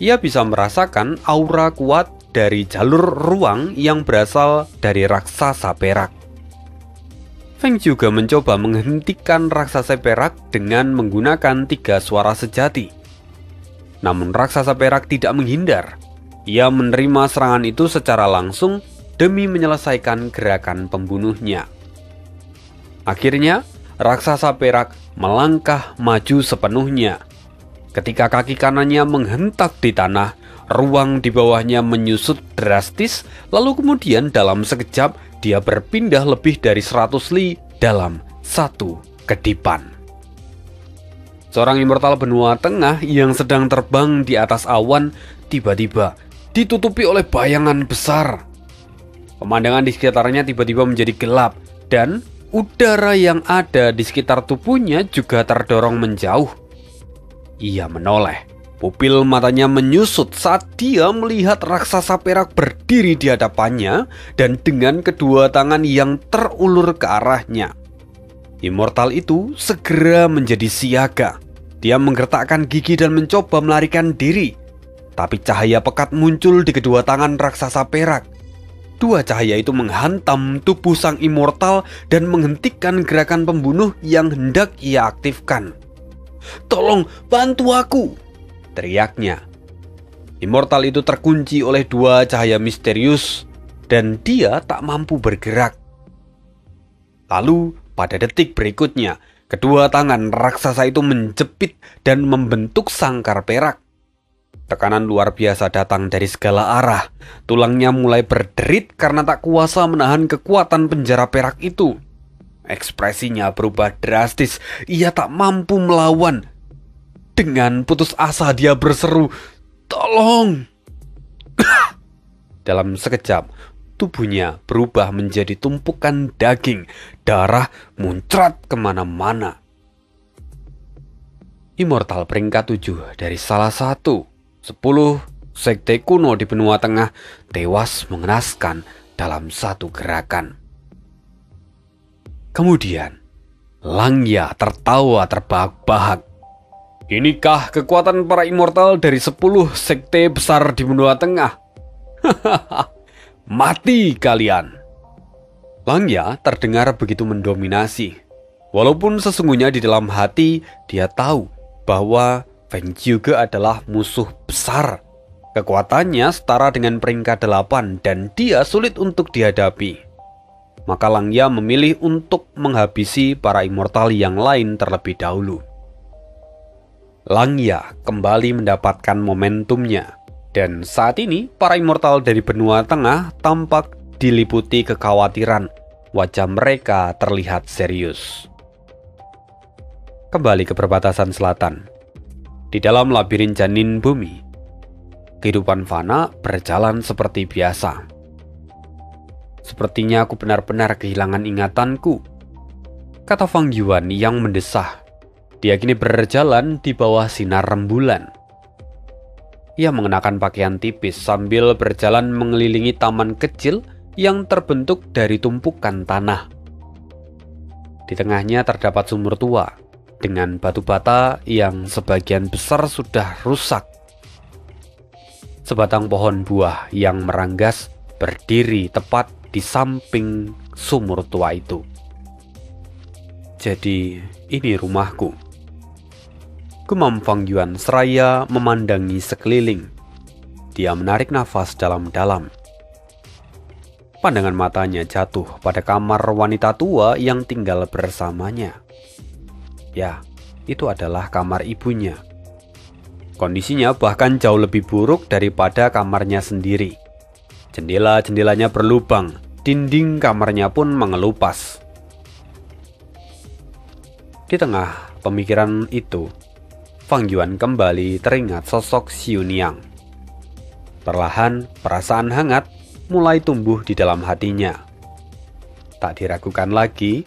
Ia bisa merasakan aura kuat dari jalur ruang yang berasal dari raksasa perak. Feng juga mencoba menghentikan raksasa perak dengan menggunakan 3 suara sejati. Namun raksasa perak tidak menghindar. Ia menerima serangan itu secara langsung demi menyelesaikan gerakan pembunuhnya. Akhirnya, raksasa perak melangkah maju sepenuhnya. Ketika kaki kanannya menghentak di tanah, ruang di bawahnya menyusut drastis, lalu kemudian dalam sekejap dia berpindah lebih dari 100 li dalam satu kedipan. Seorang immortal benua tengah yang sedang terbang di atas awan tiba-tiba ditutupi oleh bayangan besar. Pemandangan di sekitarnya tiba-tiba menjadi gelap dan udara yang ada di sekitar tubuhnya juga terdorong menjauh. Ia menoleh. Pupil matanya menyusut saat dia melihat raksasa perak berdiri di hadapannya dan dengan kedua tangan yang terulur ke arahnya. Immortal itu segera menjadi siaga. Dia menggertakkan gigi dan mencoba melarikan diri. Tapi cahaya pekat muncul di kedua tangan raksasa perak. 2 cahaya itu menghantam tubuh sang immortal dan menghentikan gerakan pembunuh yang hendak ia aktifkan. "Tolong bantu aku!" teriaknya. Immortal itu terkunci oleh 2 cahaya misterius dan dia tak mampu bergerak. Lalu pada detik berikutnya, kedua tangan raksasa itu menjepit dan membentuk sangkar perak. Tekanan luar biasa datang dari segala arah. Tulangnya mulai berderit karena tak kuasa menahan kekuatan penjara perak itu. Ekspresinya berubah drastis. Ia tak mampu melawan. Dengan putus asa dia berseru, "Tolong!" Dalam sekejap, tubuhnya berubah menjadi tumpukan daging. Darah muncrat kemana-mana. Immortal peringkat 7 dari salah satu 10 sekte kuno di benua tengah tewas mengenaskan dalam satu gerakan. Kemudian, Langya tertawa terbahak-bahak. "Inikah kekuatan para immortal dari 10 sekte besar di benua tengah? Mati kalian!" Langya terdengar begitu mendominasi. Walaupun sesungguhnya di dalam hati dia tahu bahwa Feng Zhuge adalah musuh besar. Kekuatannya setara dengan peringkat 8 dan dia sulit untuk dihadapi. Maka Langya memilih untuk menghabisi para immortal yang lain terlebih dahulu. Langya kembali mendapatkan momentumnya, dan saat ini para immortal dari benua tengah tampak diliputi kekhawatiran. Wajah mereka terlihat serius. Kembali ke perbatasan selatan. Di dalam labirin janin bumi, kehidupan fana berjalan seperti biasa. "Sepertinya aku benar-benar kehilangan ingatanku," kata Fang Yuan yang mendesah. Dia kini berjalan di bawah sinar rembulan. Ia mengenakan pakaian tipis sambil berjalan mengelilingi taman kecil yang terbentuk dari tumpukan tanah. Di tengahnya terdapat sumur tua dengan batu bata yang sebagian besar sudah rusak. Sebatang pohon buah yang meranggas berdiri tepat di samping sumur tua itu. Jadi, ini rumahku. Gumam Fang Yuan seraya memandangi sekeliling. Dia menarik nafas dalam-dalam. Pandangan matanya jatuh pada kamar wanita tua yang tinggal bersamanya. Ya, itu adalah kamar ibunya. Kondisinya bahkan jauh lebih buruk daripada kamarnya sendiri. Jendela-jendelanya berlubang, dinding kamarnya pun mengelupas. Di tengah pemikiran itu, Fang Yuan kembali teringat sosok Xiu Niang. Perlahan, perasaan hangat mulai tumbuh di dalam hatinya. Tak diragukan lagi,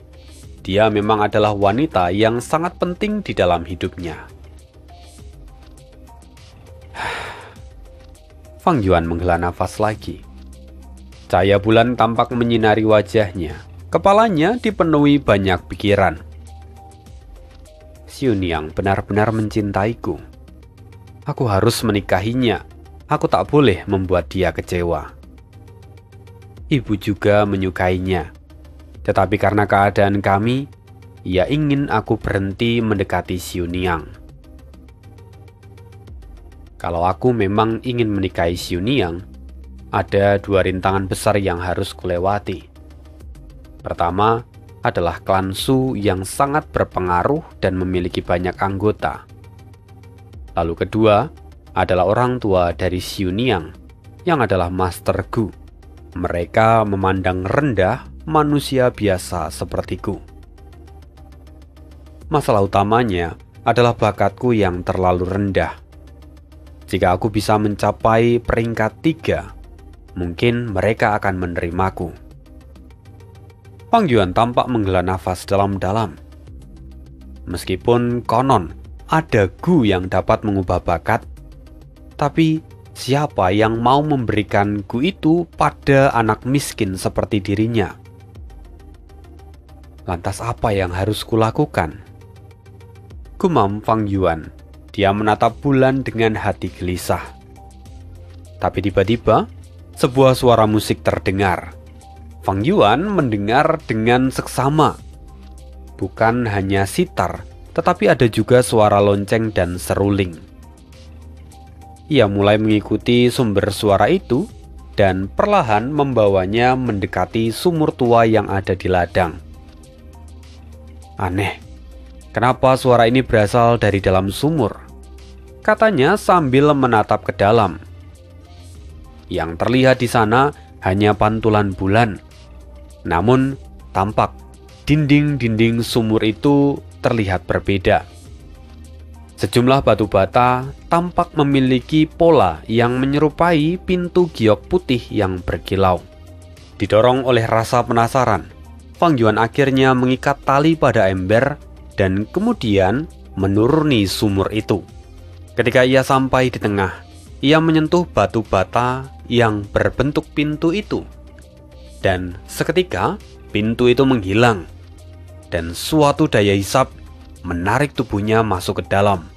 dia memang adalah wanita yang sangat penting di dalam hidupnya. Fang Yuan menghela nafas lagi. Cahaya bulan tampak menyinari wajahnya. Kepalanya dipenuhi banyak pikiran. Xiu Niang benar-benar mencintaiku. Aku harus menikahinya. Aku tak boleh membuat dia kecewa. Ibu juga menyukainya. Tetapi karena keadaan kami, ia ingin aku berhenti mendekati Xiu Niang. Kalau aku memang ingin menikahi Xiu Niang, ada dua rintangan besar yang harus kulewati. Pertama adalah klan Su yang sangat berpengaruh dan memiliki banyak anggota. Lalu kedua adalah orang tua dari Xiu Niang yang adalah Master Gu. Mereka memandang rendah manusia biasa sepertiku. Masalah utamanya adalah bakatku yang terlalu rendah. Jika aku bisa mencapai peringkat 3, mungkin mereka akan menerimaku. Fang Yuan tampak menghela nafas dalam-dalam. Meskipun konon ada Gu yang dapat mengubah bakat, tapi siapa yang mau memberikan Gu itu pada anak miskin seperti dirinya? Lantas apa yang harus kulakukan? Gumam Fang Yuan. Dia menatap bulan dengan hati gelisah. Tapi tiba-tiba, sebuah suara musik terdengar. Fang Yuan mendengar dengan seksama. Bukan hanya sitar, tetapi ada juga suara lonceng dan seruling. Ia mulai mengikuti sumber suara itu dan perlahan membawanya mendekati sumur tua yang ada di ladang. Aneh, kenapa suara ini berasal dari dalam sumur? Katanya sambil menatap ke dalam. Yang terlihat di sana hanya pantulan bulan. Namun, tampak dinding-dinding sumur itu terlihat berbeda. Sejumlah batu bata tampak memiliki pola yang menyerupai pintu giok putih yang berkilau. Didorong oleh rasa penasaran, Fang Yuan akhirnya mengikat tali pada ember dan kemudian menuruni sumur itu. Ketika ia sampai di tengah, ia menyentuh batu bata yang berbentuk pintu itu. Dan seketika pintu itu menghilang dan suatu daya hisap menarik tubuhnya masuk ke dalam.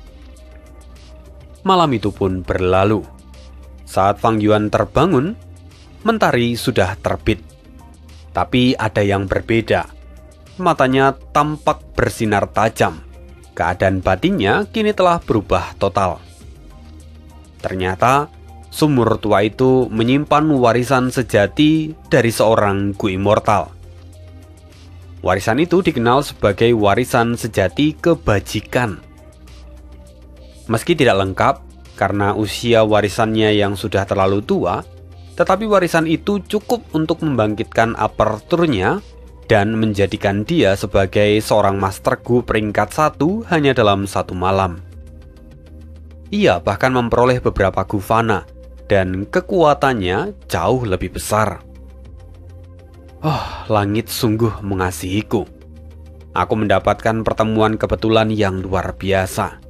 Malam itu pun berlalu. Saat Fang Yuan terbangun, mentari sudah terbit. Tapi ada yang berbeda. Matanya tampak bersinar tajam. Keadaan batinnya kini telah berubah total. Ternyata sumur tua itu menyimpan warisan sejati dari seorang Gu Immortal. Warisan itu dikenal sebagai warisan sejati kebajikan. Meski tidak lengkap karena usia warisannya yang sudah terlalu tua, tetapi warisan itu cukup untuk membangkitkan aperturnya dan menjadikan dia sebagai seorang Master Gu peringkat 1 hanya dalam satu malam. Ia bahkan memperoleh beberapa Gu Fana dan kekuatannya jauh lebih besar. Oh, langit sungguh mengasihiku. Aku mendapatkan pertemuan kebetulan yang luar biasa.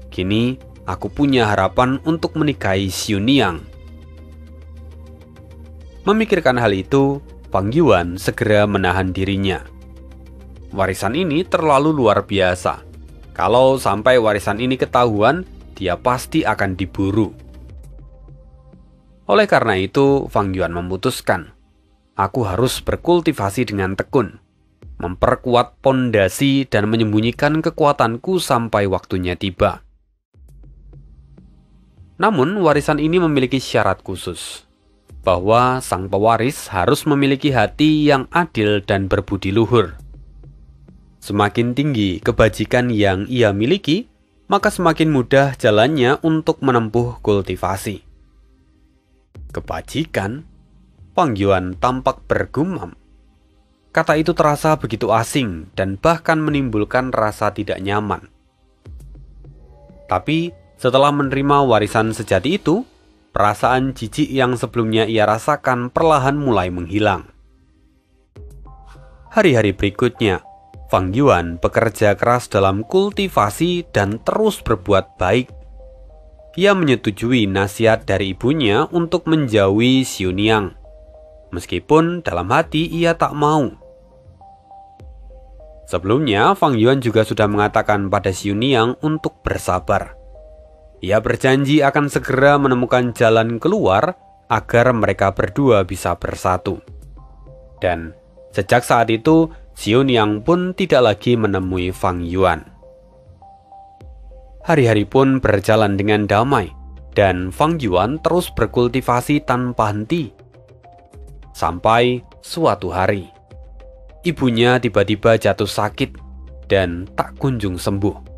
Kini aku punya harapan untuk menikahi Xiu Niang. Memikirkan hal itu, Fang Yuan segera menahan dirinya. Warisan ini terlalu luar biasa. Kalau sampai warisan ini ketahuan, dia pasti akan diburu. Oleh karena itu, Fang Yuan memutuskan, aku harus berkultivasi dengan tekun, memperkuat pondasi dan menyembunyikan kekuatanku sampai waktunya tiba. Namun, warisan ini memiliki syarat khusus, bahwa sang pewaris harus memiliki hati yang adil dan berbudi luhur. Semakin tinggi kebajikan yang ia miliki, maka semakin mudah jalannya untuk menempuh kultivasi. Kebajikan? Fang Yuan tampak bergumam. Kata itu terasa begitu asing dan bahkan menimbulkan rasa tidak nyaman. Tapi setelah menerima warisan sejati itu, perasaan jijik yang sebelumnya ia rasakan perlahan mulai menghilang. Hari-hari berikutnya, Fang Yuan bekerja keras dalam kultivasi dan terus berbuat baik. Ia menyetujui nasihat dari ibunya untuk menjauhi Xiuniang, meskipun dalam hati ia tak mau. Sebelumnya, Fang Yuan juga sudah mengatakan pada Xiuniang untuk bersabar. Ia berjanji akan segera menemukan jalan keluar agar mereka berdua bisa bersatu. Dan sejak saat itu, Xiuniang pun tidak lagi menemui Fang Yuan. Hari-hari pun berjalan dengan damai, dan Fang Yuan terus berkultivasi tanpa henti. Sampai suatu hari, ibunya tiba-tiba jatuh sakit dan tak kunjung sembuh.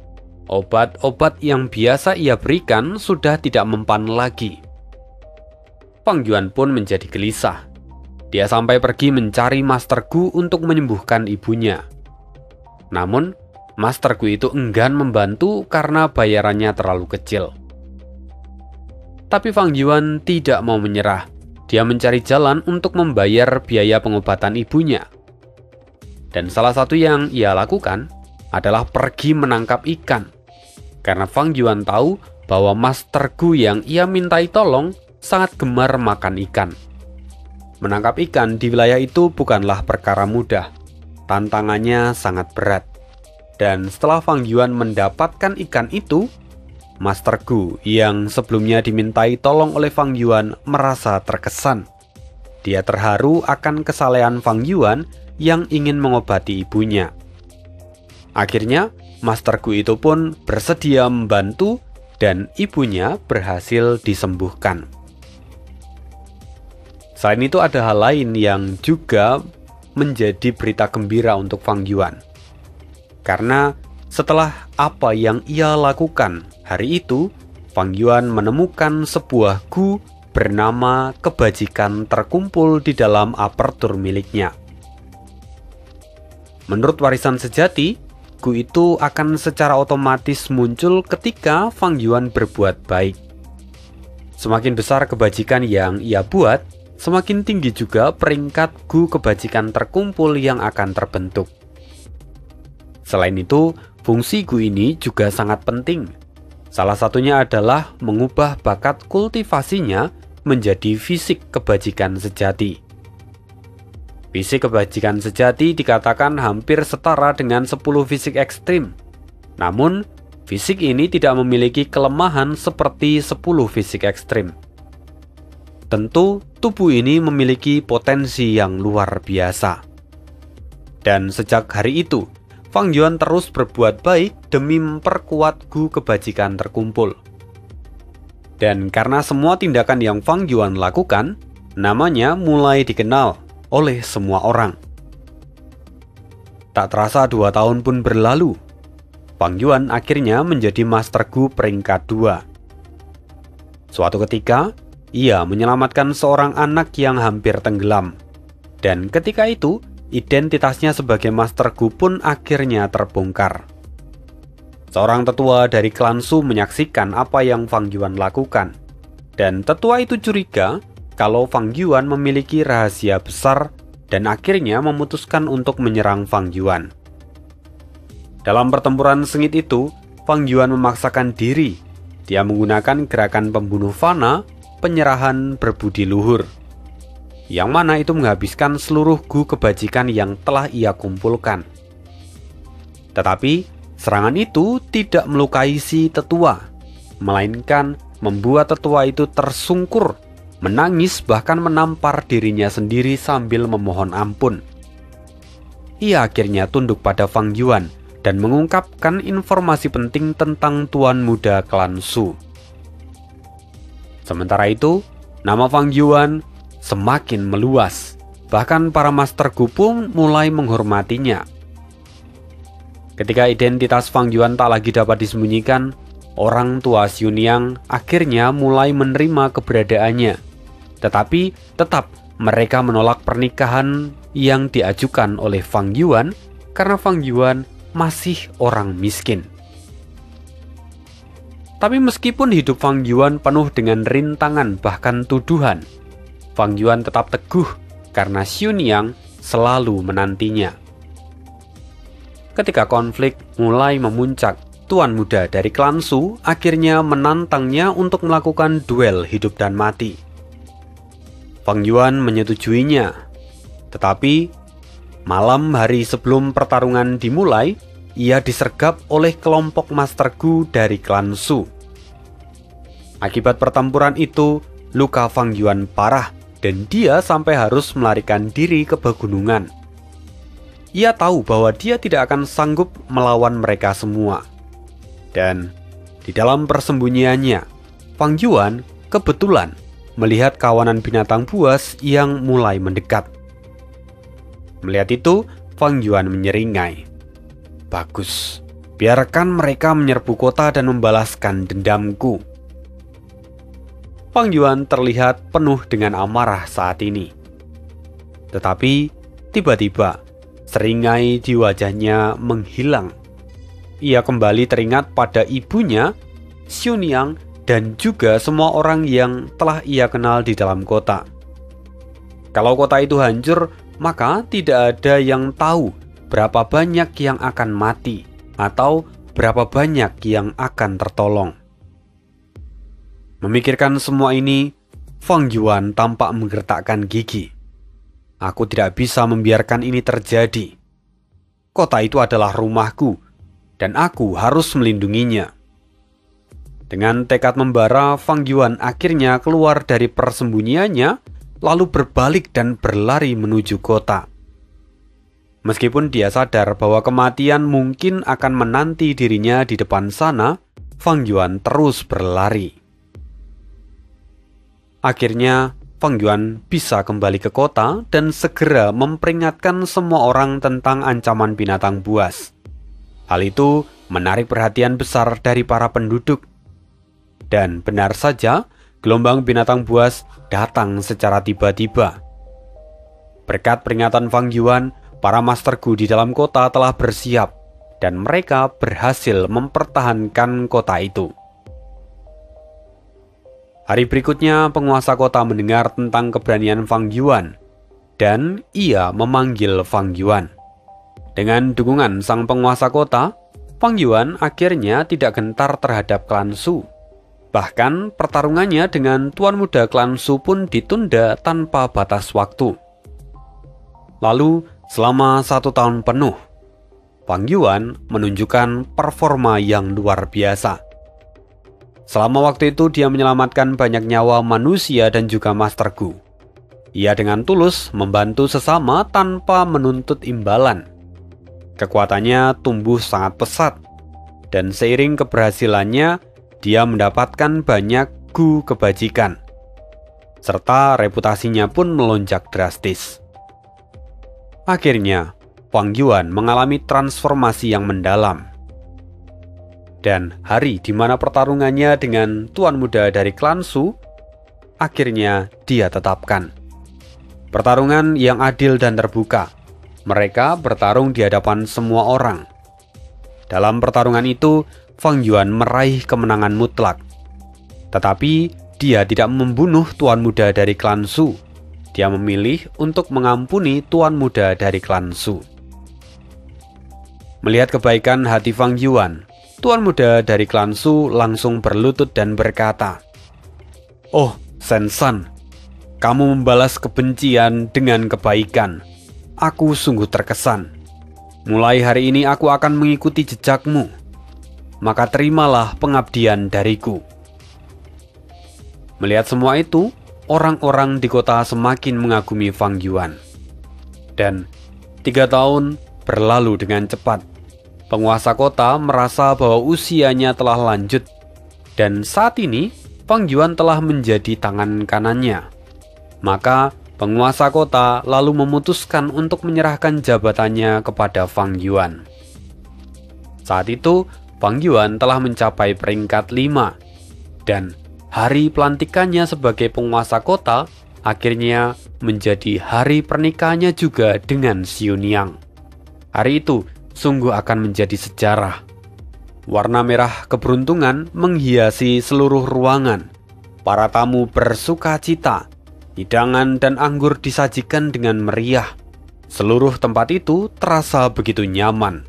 Obat-obat yang biasa ia berikan sudah tidak mempan lagi. Fang Yuan pun menjadi gelisah. Dia sampai pergi mencari Master Gu untuk menyembuhkan ibunya. Namun, Master Gu itu enggan membantu karena bayarannya terlalu kecil. Tapi Fang Yuan tidak mau menyerah. Dia mencari jalan untuk membayar biaya pengobatan ibunya. Dan salah satu yang ia lakukan adalah pergi menangkap ikan. Karena Fang Yuan tahu bahwa Master Gu yang ia mintai tolong sangat gemar makan ikan. Menangkap ikan di wilayah itu bukanlah perkara mudah. Tantangannya sangat berat. Dan setelah Fang Yuan mendapatkan ikan itu, Master Gu yang sebelumnya dimintai tolong oleh Fang Yuan merasa terkesan. Dia terharu akan kesalehan Fang Yuan yang ingin mengobati ibunya. Akhirnya, Master Gu itu pun bersedia membantu dan ibunya berhasil disembuhkan. Selain itu ada hal lain yang juga menjadi berita gembira untuk Fang Yuan. Karena setelah apa yang ia lakukan hari itu, Fang Yuan menemukan sebuah gu bernama kebajikan terkumpul di dalam apertur miliknya. Menurut warisan sejati, gu itu akan secara otomatis muncul ketika Fang Yuan berbuat baik. Semakin besar kebajikan yang ia buat, semakin tinggi juga peringkat gu kebajikan terkumpul yang akan terbentuk. Selain itu, fungsi gu ini juga sangat penting. Salah satunya adalah mengubah bakat kultivasinya menjadi fisik kebajikan sejati. Fisik kebajikan sejati dikatakan hampir setara dengan 10 fisik ekstrim. Namun, fisik ini tidak memiliki kelemahan seperti 10 fisik ekstrim. Tentu, tubuh ini memiliki potensi yang luar biasa. Dan sejak hari itu, Fang Yuan terus berbuat baik demi memperkuat gu kebajikan terkumpul. Dan karena semua tindakan yang Fang Yuan lakukan, namanya mulai dikenal oleh semua orang. Tak terasa 2 tahun pun berlalu. Fang Yuan akhirnya menjadi Master Gu peringkat 2. Suatu ketika, ia menyelamatkan seorang anak yang hampir tenggelam. Dan ketika itu, identitasnya sebagai Master Gu pun akhirnya terbongkar. Seorang tetua dari klan Su menyaksikan apa yang Fang Yuan lakukan. Dan tetua itu curiga kalau Fang Yuan memiliki rahasia besar dan akhirnya memutuskan untuk menyerang Fang Yuan. Dalam pertempuran sengit itu, Fang Yuan memaksakan diri. Dia menggunakan gerakan pembunuh fana, penyerahan berbudi luhur. yang mana itu menghabiskan seluruh gu kebajikan yang telah ia kumpulkan. Tetapi serangan itu tidak melukai si tetua, melainkan membuat tetua itu tersungkur, menangis bahkan menampar dirinya sendiri sambil memohon ampun. Ia akhirnya tunduk pada Fang Yuan dan mengungkapkan informasi penting tentang Tuan Muda klan Su. Sementara itu, nama Fang Yuan semakin meluas, bahkan para Master Gu pun mulai menghormatinya. Ketika identitas Fang Yuan tak lagi dapat disembunyikan, orang tua Xiuniang akhirnya mulai menerima keberadaannya. Tetapi tetap mereka menolak pernikahan yang diajukan oleh Fang Yuan karena Fang Yuan masih orang miskin. Tapi meskipun hidup Fang Yuan penuh dengan rintangan bahkan tuduhan, Fang Yuan tetap teguh karena Xiuniang selalu menantinya. Ketika konflik mulai memuncak, Tuan Muda dari klan Su akhirnya menantangnya untuk melakukan duel hidup dan mati. Fang Yuan menyetujuinya, tetapi malam hari sebelum pertarungan dimulai, ia disergap oleh kelompok Master Gu dari klan Su. Akibat pertempuran itu, luka Fang Yuan parah dan dia sampai harus melarikan diri ke pegunungan. Ia tahu bahwa dia tidak akan sanggup melawan mereka semua. Dan di dalam persembunyiannya, Fang Yuan kebetulan melihat kawanan binatang buas yang mulai mendekat. Melihat itu, Fang Yuan menyeringai. Bagus, biarkan mereka menyerbu kota dan membalaskan dendamku. Fang Yuan terlihat penuh dengan amarah saat ini. Tetapi tiba-tiba seringai di wajahnya menghilang. Ia kembali teringat pada ibunya, Xiuniang, dan juga semua orang yang telah ia kenal di dalam kota. Kalau kota itu hancur, maka tidak ada yang tahu berapa banyak yang akan mati atau berapa banyak yang akan tertolong. Memikirkan semua ini, Fang Yuan tampak menggertakkan gigi. Aku tidak bisa membiarkan ini terjadi. Kota itu adalah rumahku, dan aku harus melindunginya. Dengan tekad membara, Fang Yuan akhirnya keluar dari persembunyiannya, lalu berbalik dan berlari menuju kota. Meskipun dia sadar bahwa kematian mungkin akan menanti dirinya di depan sana, Fang Yuan terus berlari. Akhirnya, Fang Yuan bisa kembali ke kota dan segera memperingatkan semua orang tentang ancaman binatang buas. Hal itu menarik perhatian besar dari para penduduk. Dan benar saja, gelombang binatang buas datang secara tiba-tiba. Berkat peringatan Fang Yuan, para Master Gu di dalam kota telah bersiap, dan mereka berhasil mempertahankan kota itu. Hari berikutnya, penguasa kota mendengar tentang keberanian Fang Yuan, dan ia memanggil Fang Yuan. Dengan dukungan sang penguasa kota, Fang Yuan akhirnya tidak gentar terhadap klan Su. Bahkan pertarungannya dengan Tuan Muda klan Su pun ditunda tanpa batas waktu. Lalu, selama 1 tahun penuh, Fang Yuan menunjukkan performa yang luar biasa. Selama waktu itu dia menyelamatkan banyak nyawa manusia dan juga Master Gu. Ia dengan tulus membantu sesama tanpa menuntut imbalan. Kekuatannya tumbuh sangat pesat, dan seiring keberhasilannya, dia mendapatkan banyak gu kebajikan. Serta reputasinya pun melonjak drastis. Akhirnya, Fang Yuan mengalami transformasi yang mendalam. Dan hari di mana pertarungannya dengan Tuan Muda dari klan Su, akhirnya dia tetapkan. Pertarungan yang adil dan terbuka. Mereka bertarung di hadapan semua orang. Dalam pertarungan itu, Fang Yuan meraih kemenangan mutlak. Tetapi dia tidak membunuh Tuan Muda dari klan Su. Dia memilih untuk mengampuni Tuan Muda dari klan Su. Melihat kebaikan hati Fang Yuan, Tuan Muda dari klan Su langsung berlutut dan berkata, "Oh, Sen San, kamu membalas kebencian dengan kebaikan. Aku sungguh terkesan. Mulai hari ini aku akan mengikuti jejakmu. Maka terimalah pengabdian dariku." Melihat semua itu, orang-orang di kota semakin mengagumi Fang Yuan. Dan 3 tahun berlalu dengan cepat. Penguasa kota merasa bahwa usianya telah lanjut. Dan saat ini, Fang Yuan telah menjadi tangan kanannya. Maka, penguasa kota lalu memutuskan untuk menyerahkan jabatannya kepada Fang Yuan. Saat itu, Fang Yuan telah mencapai peringkat 5. Dan hari pelantikannya sebagai penguasa kota akhirnya menjadi hari pernikahannya juga dengan Xiuniang. Hari itu sungguh akan menjadi sejarah. Warna merah keberuntungan menghiasi seluruh ruangan. Para tamu bersuka cita. Hidangan dan anggur disajikan dengan meriah. Seluruh tempat itu terasa begitu nyaman.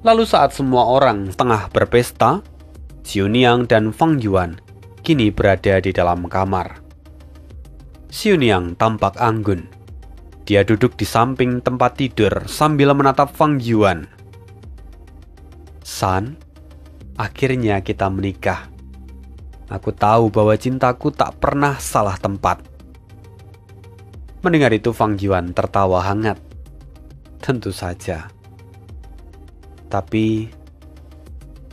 Lalu saat semua orang tengah berpesta, Xiuniang dan Fang Yuan kini berada di dalam kamar. Xiuniang tampak anggun. Dia duduk di samping tempat tidur sambil menatap Fang Yuan. "San, akhirnya kita menikah. Aku tahu bahwa cintaku tak pernah salah tempat." Mendengar itu Fang Yuan tertawa hangat. "Tentu saja." Tapi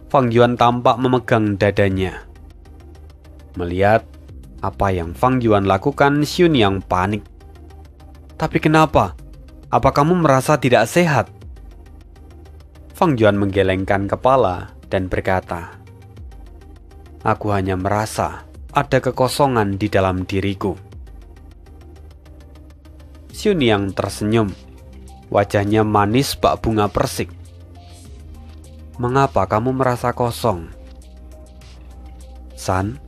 Fang Yuan tampak memegang dadanya. Melihat apa yang Fang Yuan lakukan, Xiuniang panik. "Tapi kenapa? Apa kamu merasa tidak sehat?" Fang Yuan menggelengkan kepala dan berkata, "Aku hanya merasa ada kekosongan di dalam diriku." Xiuniang tersenyum. Wajahnya manis bak bunga persik. "Mengapa kamu merasa kosong?" "San,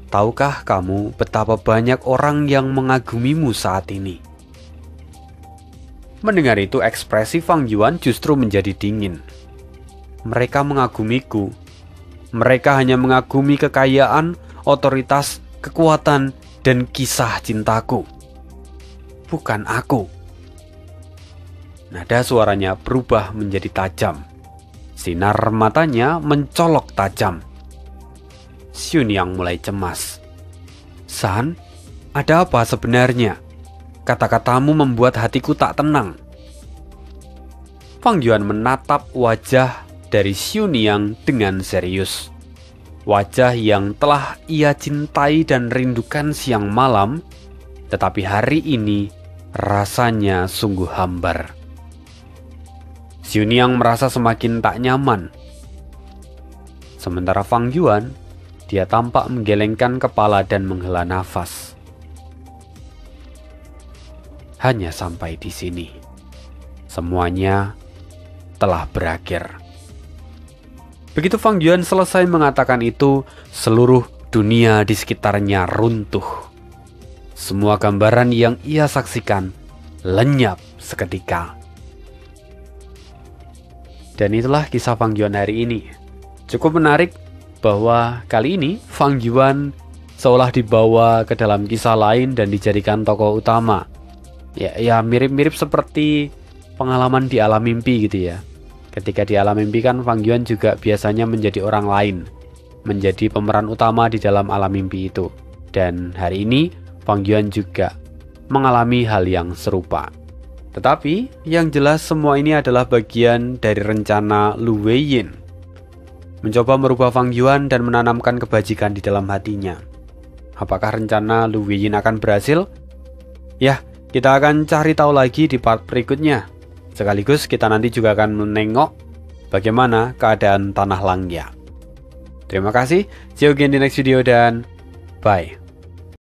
tahukah kamu betapa banyak orang yang mengagumimu saat ini?" Mendengar itu, ekspresi Fang Yuan justru menjadi dingin. "Mereka mengagumiku. Mereka hanya mengagumi kekayaan, otoritas, kekuatan, dan kisah cintaku. Bukan aku." Nada suaranya berubah menjadi tajam. Sinar matanya mencolok tajam. Xiuniang mulai cemas. "San, ada apa sebenarnya? Kata-katamu membuat hatiku tak tenang." Fang Yuan menatap wajah dari Xiuniang dengan serius. Wajah yang telah ia cintai dan rindukan siang malam, tetapi hari ini rasanya sungguh hambar. Xiuniang merasa semakin tak nyaman. Sementara Fang Yuan, dia tampak menggelengkan kepala dan menghela nafas. Hanya sampai di sini. Semuanya telah berakhir. Begitu Fang Yuan selesai mengatakan itu, seluruh dunia di sekitarnya runtuh. Semua gambaran yang ia saksikan lenyap seketika. Dan itulah kisah Fang Yuan hari ini. Cukup menarik bahwa kali ini Fang Yuan seolah dibawa ke dalam kisah lain dan dijadikan tokoh utama. Ya mirip-mirip seperti pengalaman di alam mimpi gitu ya. Ketika di alam mimpi kan Fang Yuan juga biasanya menjadi orang lain, menjadi pemeran utama di dalam alam mimpi itu. Dan hari ini Fang Yuan juga mengalami hal yang serupa. Tetapi yang jelas semua ini adalah bagian dari rencana Lu Weiyin, mencoba merubah Fang Yuan dan menanamkan kebajikan di dalam hatinya. Apakah rencana Lu Weiyin akan berhasil? Ya, kita akan cari tahu lagi di part berikutnya. Sekaligus kita nanti juga akan menengok bagaimana keadaan Tanah Langya. Terima kasih, see you again di next video dan bye.